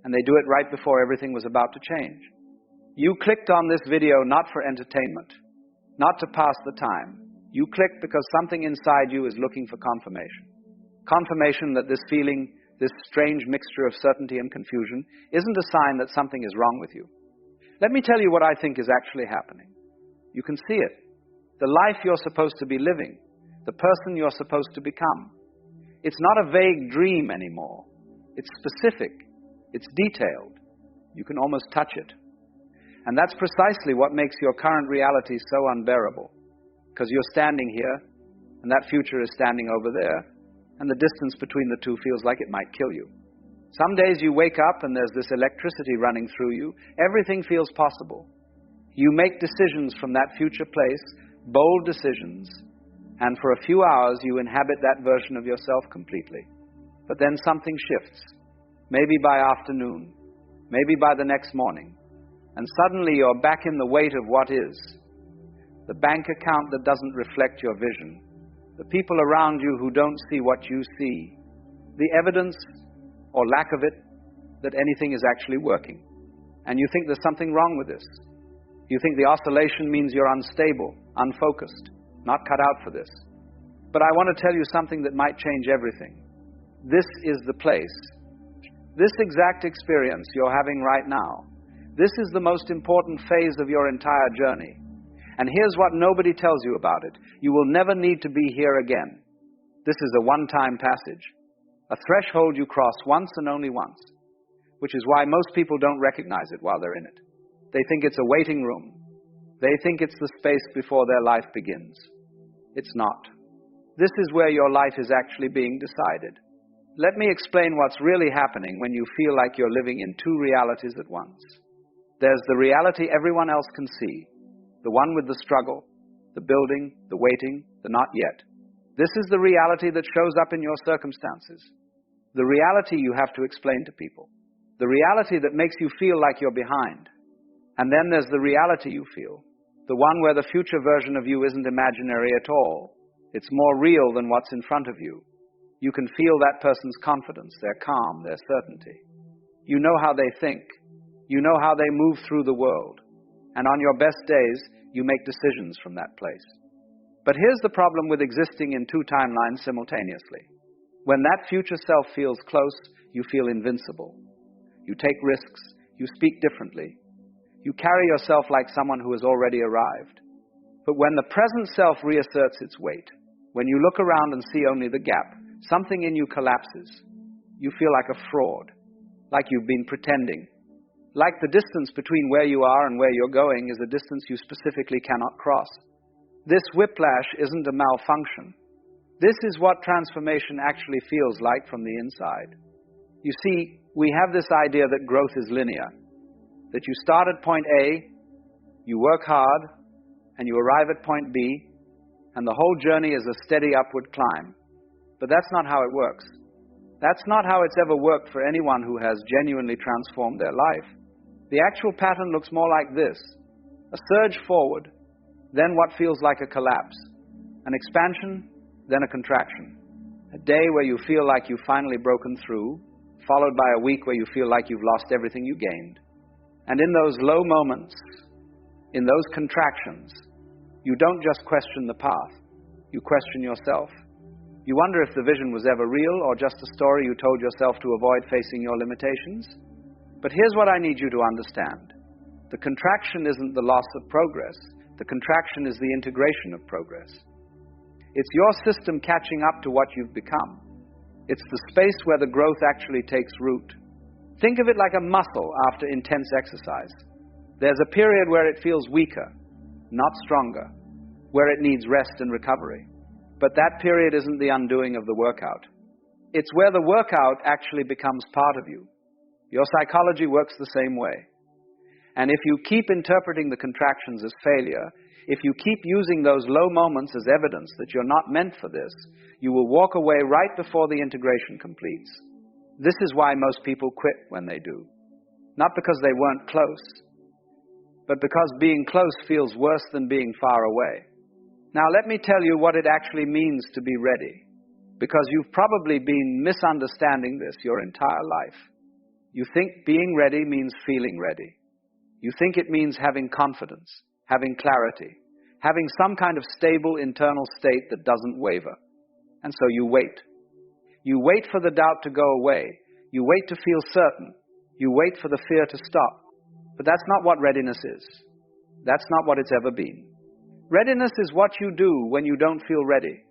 And they do it right before everything was about to change. You clicked on this video not for entertainment, not to pass the time. You clicked because something inside you is looking for confirmation. Confirmation that this feeling, this strange mixture of certainty and confusion, isn't a sign that something is wrong with you. Let me tell you what I think is actually happening. You can see it. The life you're supposed to be living, the person you're supposed to become. It's not a vague dream anymore. It's specific. It's detailed. You can almost touch it. And that's precisely what makes your current reality so unbearable. Because you're standing here, and that future is standing over there, and the distance between the two feels like it might kill you. Some days you wake up and there's this electricity running through you. Everything feels possible. You make decisions from that future place, bold decisions, and for a few hours you inhabit that version of yourself completely. But then something shifts. Maybe by afternoon, maybe by the next morning, and suddenly you're back in the weight of what is. The bank account that doesn't reflect your vision, the people around you who don't see what you see, the evidence, or lack of it, that anything is actually working. And you think there's something wrong with this. You think the oscillation means you're unstable, unfocused, not cut out for this. But I want to tell you something that might change everything. This is the place. This exact experience you're having right now, this is the most important phase of your entire journey. And here's what nobody tells you about it. You will never need to be here again. This is a one-time passage, a threshold you cross once and only once. which is why most people don't recognize it while they're in it. They think it's a waiting room. They think it's the space before their life begins. It's not. This is where your life is actually being decided. Let me explain what's really happening when you feel like you're living in two realities at once. There's the reality everyone else can see, the one with the struggle, the building, the waiting, the not yet. This is the reality that shows up in your circumstances. The reality you have to explain to people. The reality that makes you feel like you're behind. And then there's the reality you feel. The one where the future version of you isn't imaginary at all. It's more real than what's in front of you. You can feel that person's confidence, their calm, their certainty. You know how they think. You know how they move through the world. And on your best days, you make decisions from that place. But here's the problem with existing in two timelines simultaneously. When that future self feels close, you feel invincible. You take risks. You speak differently. You carry yourself like someone who has already arrived. But when the present self reasserts its weight, when you look around and see only the gap, something in you collapses. You feel like a fraud, like you've been pretending, like the distance between where you are and where you're going is a distance you specifically cannot cross. This whiplash isn't a malfunction. This is what transformation actually feels like from the inside. You see, we have this idea that growth is linear, that you start at point A, you work hard, and you arrive at point B, and the whole journey is a steady upward climb. But that's not how it works. That's not how it's ever worked for anyone who has genuinely transformed their life. The actual pattern looks more like this: a surge forward, then what feels like a collapse, an expansion, then a contraction, a day where you feel like you've finally broken through, followed by a week where you feel like you've lost everything you gained. And in those low moments, in those contractions, you don't just question the path, you question yourself. You wonder if the vision was ever real or just a story you told yourself to avoid facing your limitations. But here's what I need you to understand. The contraction isn't the loss of progress. The contraction is the integration of progress. It's your system catching up to what you've become. It's the space where the growth actually takes root. Think of it like a muscle after intense exercise. There's a period where it feels weaker, not stronger, where it needs rest and recovery. But that period isn't the undoing of the workout. It's where the workout actually becomes part of you. Your psychology works the same way. And if you keep interpreting the contractions as failure, if you keep using those low moments as evidence that you're not meant for this, you will walk away right before the integration completes. This is why most people quit when they do. Not because they weren't close, but because being close feels worse than being far away. Now let me tell you what it actually means to be ready, because you've probably been misunderstanding this your entire life. You think being ready means feeling ready. You think it means having confidence, having clarity, having some kind of stable internal state that doesn't waver. And so you wait. You wait for the doubt to go away. You wait to feel certain. You wait for the fear to stop. But that's not what readiness is. That's not what it's ever been. Readiness is what you do when you don't feel ready.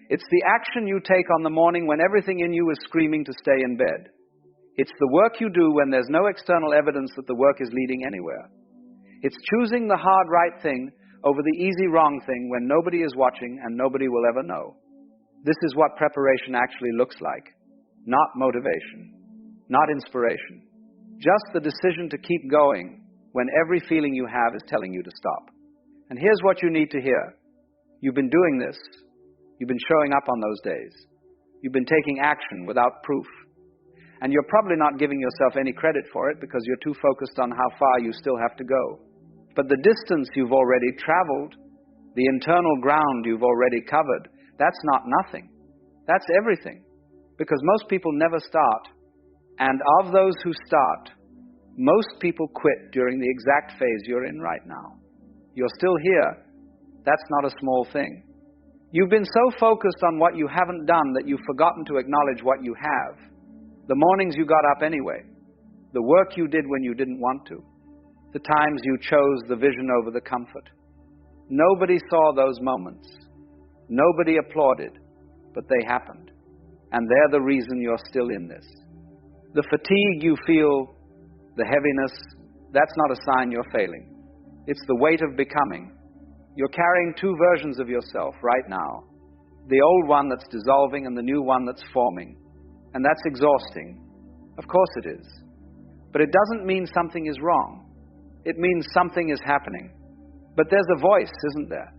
It's the action you take on the morning when everything in you is screaming to stay in bed. It's the work you do when there's no external evidence that the work is leading anywhere. It's choosing the hard right thing over the easy wrong thing when nobody is watching and nobody will ever know. This is what preparation actually looks like. Not motivation, not inspiration. Just the decision to keep going when every feeling you have is telling you to stop. And here's what you need to hear. You've been doing this. You've been showing up on those days. You've been taking action without proof. And you're probably not giving yourself any credit for it because you're too focused on how far you still have to go. But the distance you've already traveled, the internal ground you've already covered, that's not nothing. That's everything. Because most people never start. And of those who start, most people quit during the exact phase you're in right now. You're still here. That's not a small thing. You've been so focused on what you haven't done that you've forgotten to acknowledge what you have. The mornings you got up anyway. The work you did when you didn't want to. The times you chose the vision over the comfort. Nobody saw those moments. Nobody applauded, but they happened. And they're the reason you're still in this. The fatigue you feel, the heaviness, that's not a sign you're failing. It's the weight of becoming. You're carrying two versions of yourself right now. The old one that's dissolving and the new one that's forming. And that's exhausting. Of course it is. But it doesn't mean something is wrong. It means something is happening. But there's a voice, isn't there?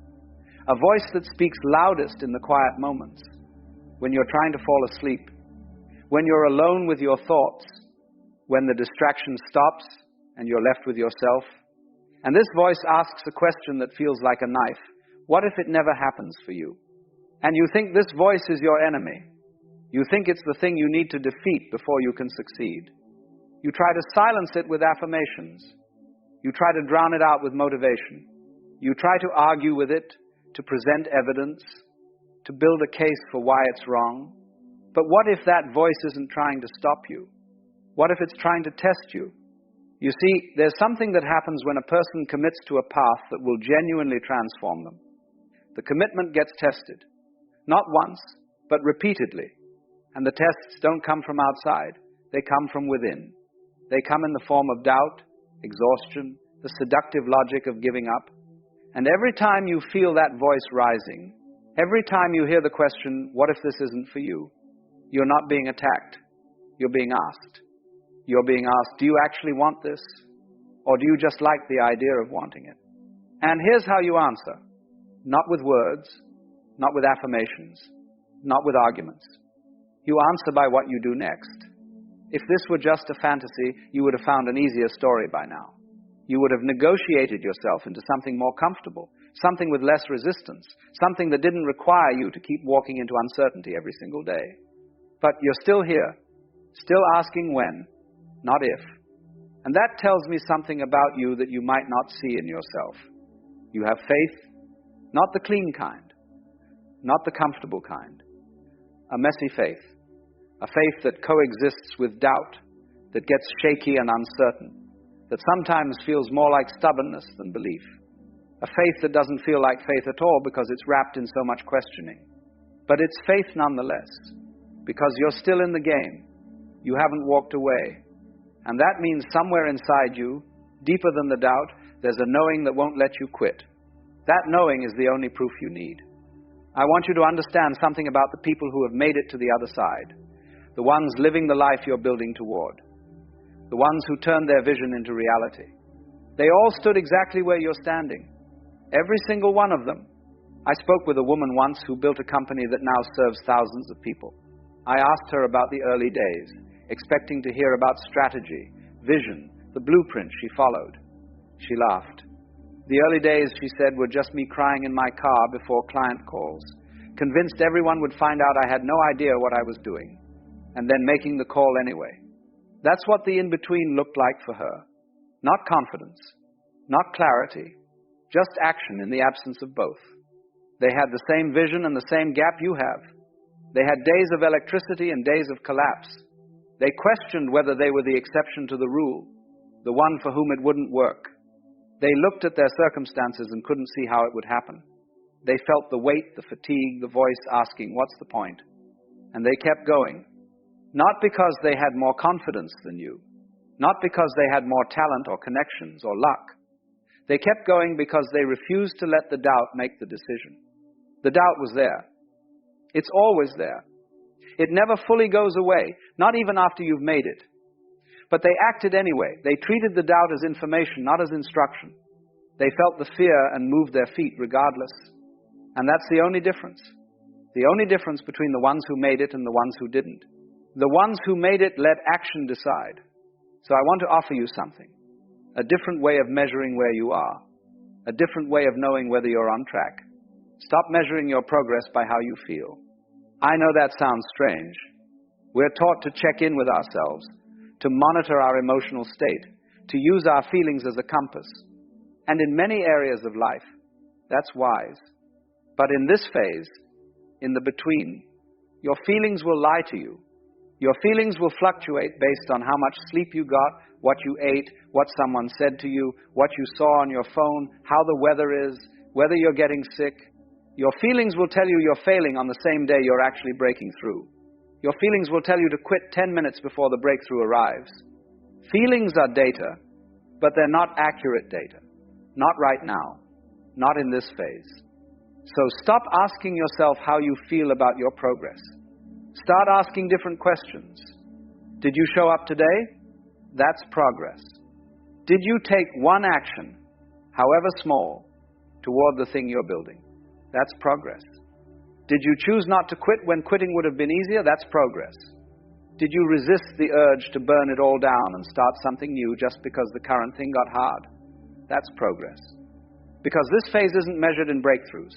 A voice that speaks loudest in the quiet moments, when you're trying to fall asleep, when you're alone with your thoughts, when the distraction stops and you're left with yourself. And this voice asks a question that feels like a knife. What if it never happens for you? And you think this voice is your enemy. You think it's the thing you need to defeat before you can succeed. You try to silence it with affirmations. You try to drown it out with motivation. You try to argue with it, to present evidence, to build a case for why it's wrong. But what if that voice isn't trying to stop you? What if it's trying to test you? You see, there's something that happens when a person commits to a path that will genuinely transform them. The commitment gets tested. Not once, but repeatedly. And the tests don't come from outside. They come from within. They come in the form of doubt, exhaustion, the seductive logic of giving up. And every time you feel that voice rising, every time you hear the question, what if this isn't for you? You're not being attacked. You're being asked. You're being asked, do you actually want this? Or do you just like the idea of wanting it? And here's how you answer. Not with words, not with affirmations, not with arguments. You answer by what you do next. If this were just a fantasy, you would have found an easier story by now. You would have negotiated yourself into something more comfortable, something with less resistance, something that didn't require you to keep walking into uncertainty every single day. But you're still here, still asking when, not if. And that tells me something about you that you might not see in yourself. You have faith, not the clean kind, not the comfortable kind. A messy faith. A faith that coexists with doubt, that gets shaky and uncertain, that sometimes feels more like stubbornness than belief. A faith that doesn't feel like faith at all because it's wrapped in so much questioning. But it's faith nonetheless, because you're still in the game. You haven't walked away. And that means somewhere inside you, deeper than the doubt, there's a knowing that won't let you quit. That knowing is the only proof you need. I want you to understand something about the people who have made it to the other side. The ones living the life you're building toward. The ones who turned their vision into reality. They all stood exactly where you're standing. Every single one of them. I spoke with a woman once who built a company that now serves thousands of people. I asked her about the early days, expecting to hear about strategy, vision, the blueprint she followed. She laughed. The early days, she said, were just me crying in my car before client calls, convinced everyone would find out I had no idea what I was doing, and then making the call anyway. That's what the in-between looked like for her. Not confidence, not clarity, just action in the absence of both. They had the same vision and the same gap you have. They had days of electricity and days of collapse. They questioned whether they were the exception to the rule, the one for whom it wouldn't work. They looked at their circumstances and couldn't see how it would happen. They felt the weight, the fatigue, the voice asking, what's the point? And they kept going. Not because they had more confidence than you, not because they had more talent or connections or luck. They kept going because they refused to let the doubt make the decision. The doubt was there. It's always there. It never fully goes away, not even after you've made it. But they acted anyway. They treated the doubt as information, not as instruction. They felt the fear and moved their feet regardless. And that's the only difference. The only difference between the ones who made it and the ones who didn't. The ones who made it let action decide. So I want to offer you something. A different way of measuring where you are. A different way of knowing whether you're on track. Stop measuring your progress by how you feel. I know that sounds strange. We're taught to check in with ourselves, to monitor our emotional state, to use our feelings as a compass. And in many areas of life, that's wise. But in this phase, in the between, your feelings will lie to you. Your feelings will fluctuate based on how much sleep you got, what you ate, what someone said to you, what you saw on your phone, how the weather is, whether you're getting sick. Your feelings will tell you you're failing on the same day you're actually breaking through. Your feelings will tell you to quit 10 minutes before the breakthrough arrives. Feelings are data, but they're not accurate data. Not right now. Not in this phase. So stop asking yourself how you feel about your progress. Start asking different questions. Did you show up today? That's progress. Did you take one action, however small, toward the thing you're building? That's progress. Did you choose not to quit when quitting would have been easier? That's progress. Did you resist the urge to burn it all down and start something new just because the current thing got hard? That's progress. Because this phase isn't measured in breakthroughs.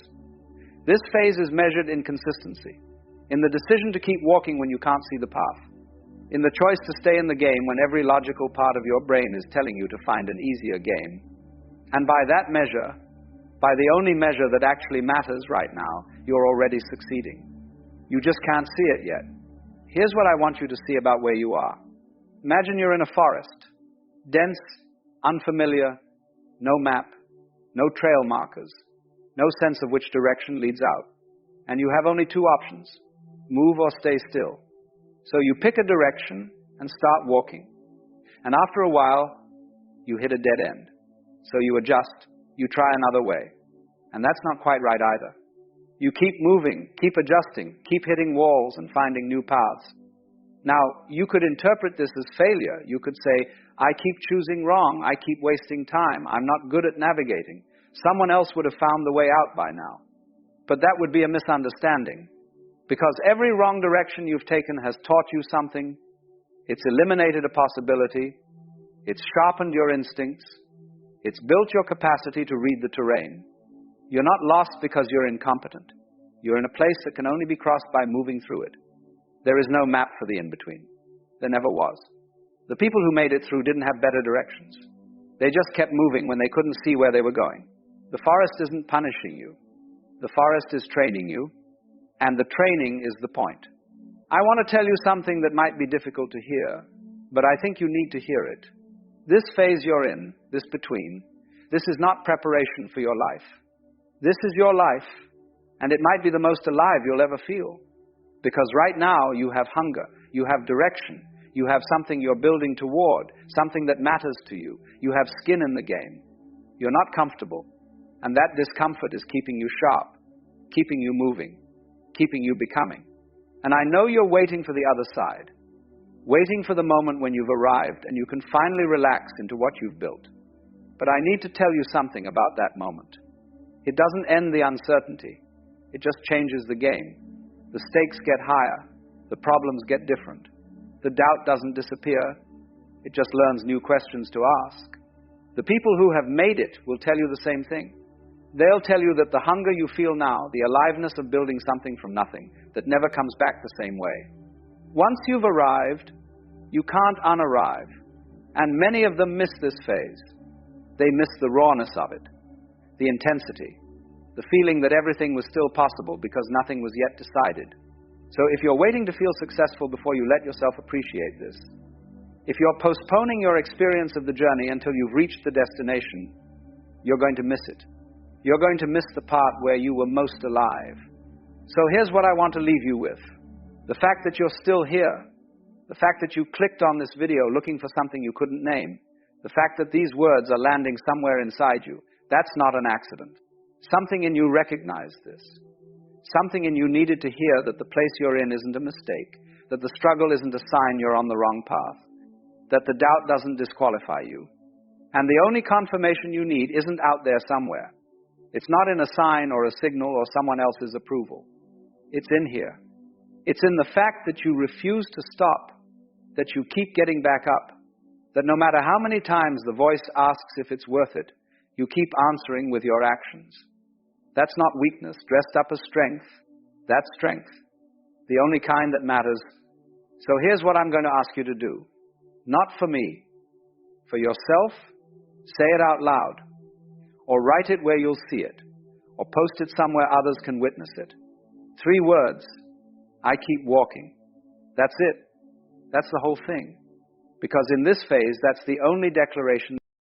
This phase is measured in consistency, in the decision to keep walking when you can't see the path, in the choice to stay in the game when every logical part of your brain is telling you to find an easier game. And by that measure, by the only measure that actually matters right now, you're already succeeding. You just can't see it yet. Here's what I want you to see about where you are. Imagine you're in a forest, dense, unfamiliar, no map, no trail markers, no sense of which direction leads out. And you have only two options, move or stay still. So you pick a direction and start walking. And after a while, you hit a dead end. So you adjust, you try another way. And that's not quite right either. You keep moving, keep adjusting, keep hitting walls and finding new paths. Now, you could interpret this as failure. You could say, I keep choosing wrong, I keep wasting time, I'm not good at navigating. Someone else would have found the way out by now. But that would be a misunderstanding. Because every wrong direction you've taken has taught you something, it's eliminated a possibility, it's sharpened your instincts, it's built your capacity to read the terrain. You're not lost because you're incompetent. You're in a place that can only be crossed by moving through it. There is no map for the in-between. There never was. The people who made it through didn't have better directions. They just kept moving when they couldn't see where they were going. The forest isn't punishing you. The forest is training you, and the training is the point. I want to tell you something that might be difficult to hear, but I think you need to hear it. This phase you're in, this between, this is not preparation for your life. This is your life, and it might be the most alive you'll ever feel. Because right now you have hunger, you have direction, you have something you're building toward, something that matters to you. You have skin in the game. You're not comfortable, and that discomfort is keeping you sharp, keeping you moving, keeping you becoming. And I know you're waiting for the other side, waiting for the moment when you've arrived and you can finally relax into what you've built. But I need to tell you something about that moment. It doesn't end the uncertainty. It just changes the game. The stakes get higher. The problems get different. The doubt doesn't disappear. It just learns new questions to ask. The people who have made it will tell you the same thing. They'll tell you that the hunger you feel now, the aliveness of building something from nothing, that never comes back the same way. Once you've arrived, you can't unarrive. And many of them miss this phase. They miss the rawness of it, the intensity, the feeling that everything was still possible because nothing was yet decided. So if you're waiting to feel successful before you let yourself appreciate this, if you're postponing your experience of the journey until you've reached the destination, you're going to miss it. You're going to miss the part where you were most alive. So here's what I want to leave you with. The fact that you're still here, the fact that you clicked on this video looking for something you couldn't name, the fact that these words are landing somewhere inside you, that's not an accident. Something in you recognized this. Something in you needed to hear that the place you're in isn't a mistake, that the struggle isn't a sign you're on the wrong path, that the doubt doesn't disqualify you. And the only confirmation you need isn't out there somewhere. It's not in a sign or a signal or someone else's approval. It's in here. It's in the fact that you refuse to stop, that you keep getting back up, that no matter how many times the voice asks if it's worth it, you keep answering with your actions. That's not weakness dressed up as strength. That's strength, the only kind that matters. So here's what I'm going to ask you to do. Not for me, for yourself, say it out loud, or write it where you'll see it, or post it somewhere others can witness it. 3 words, I keep walking. That's it. That's the whole thing. Because in this phase, that's the only declaration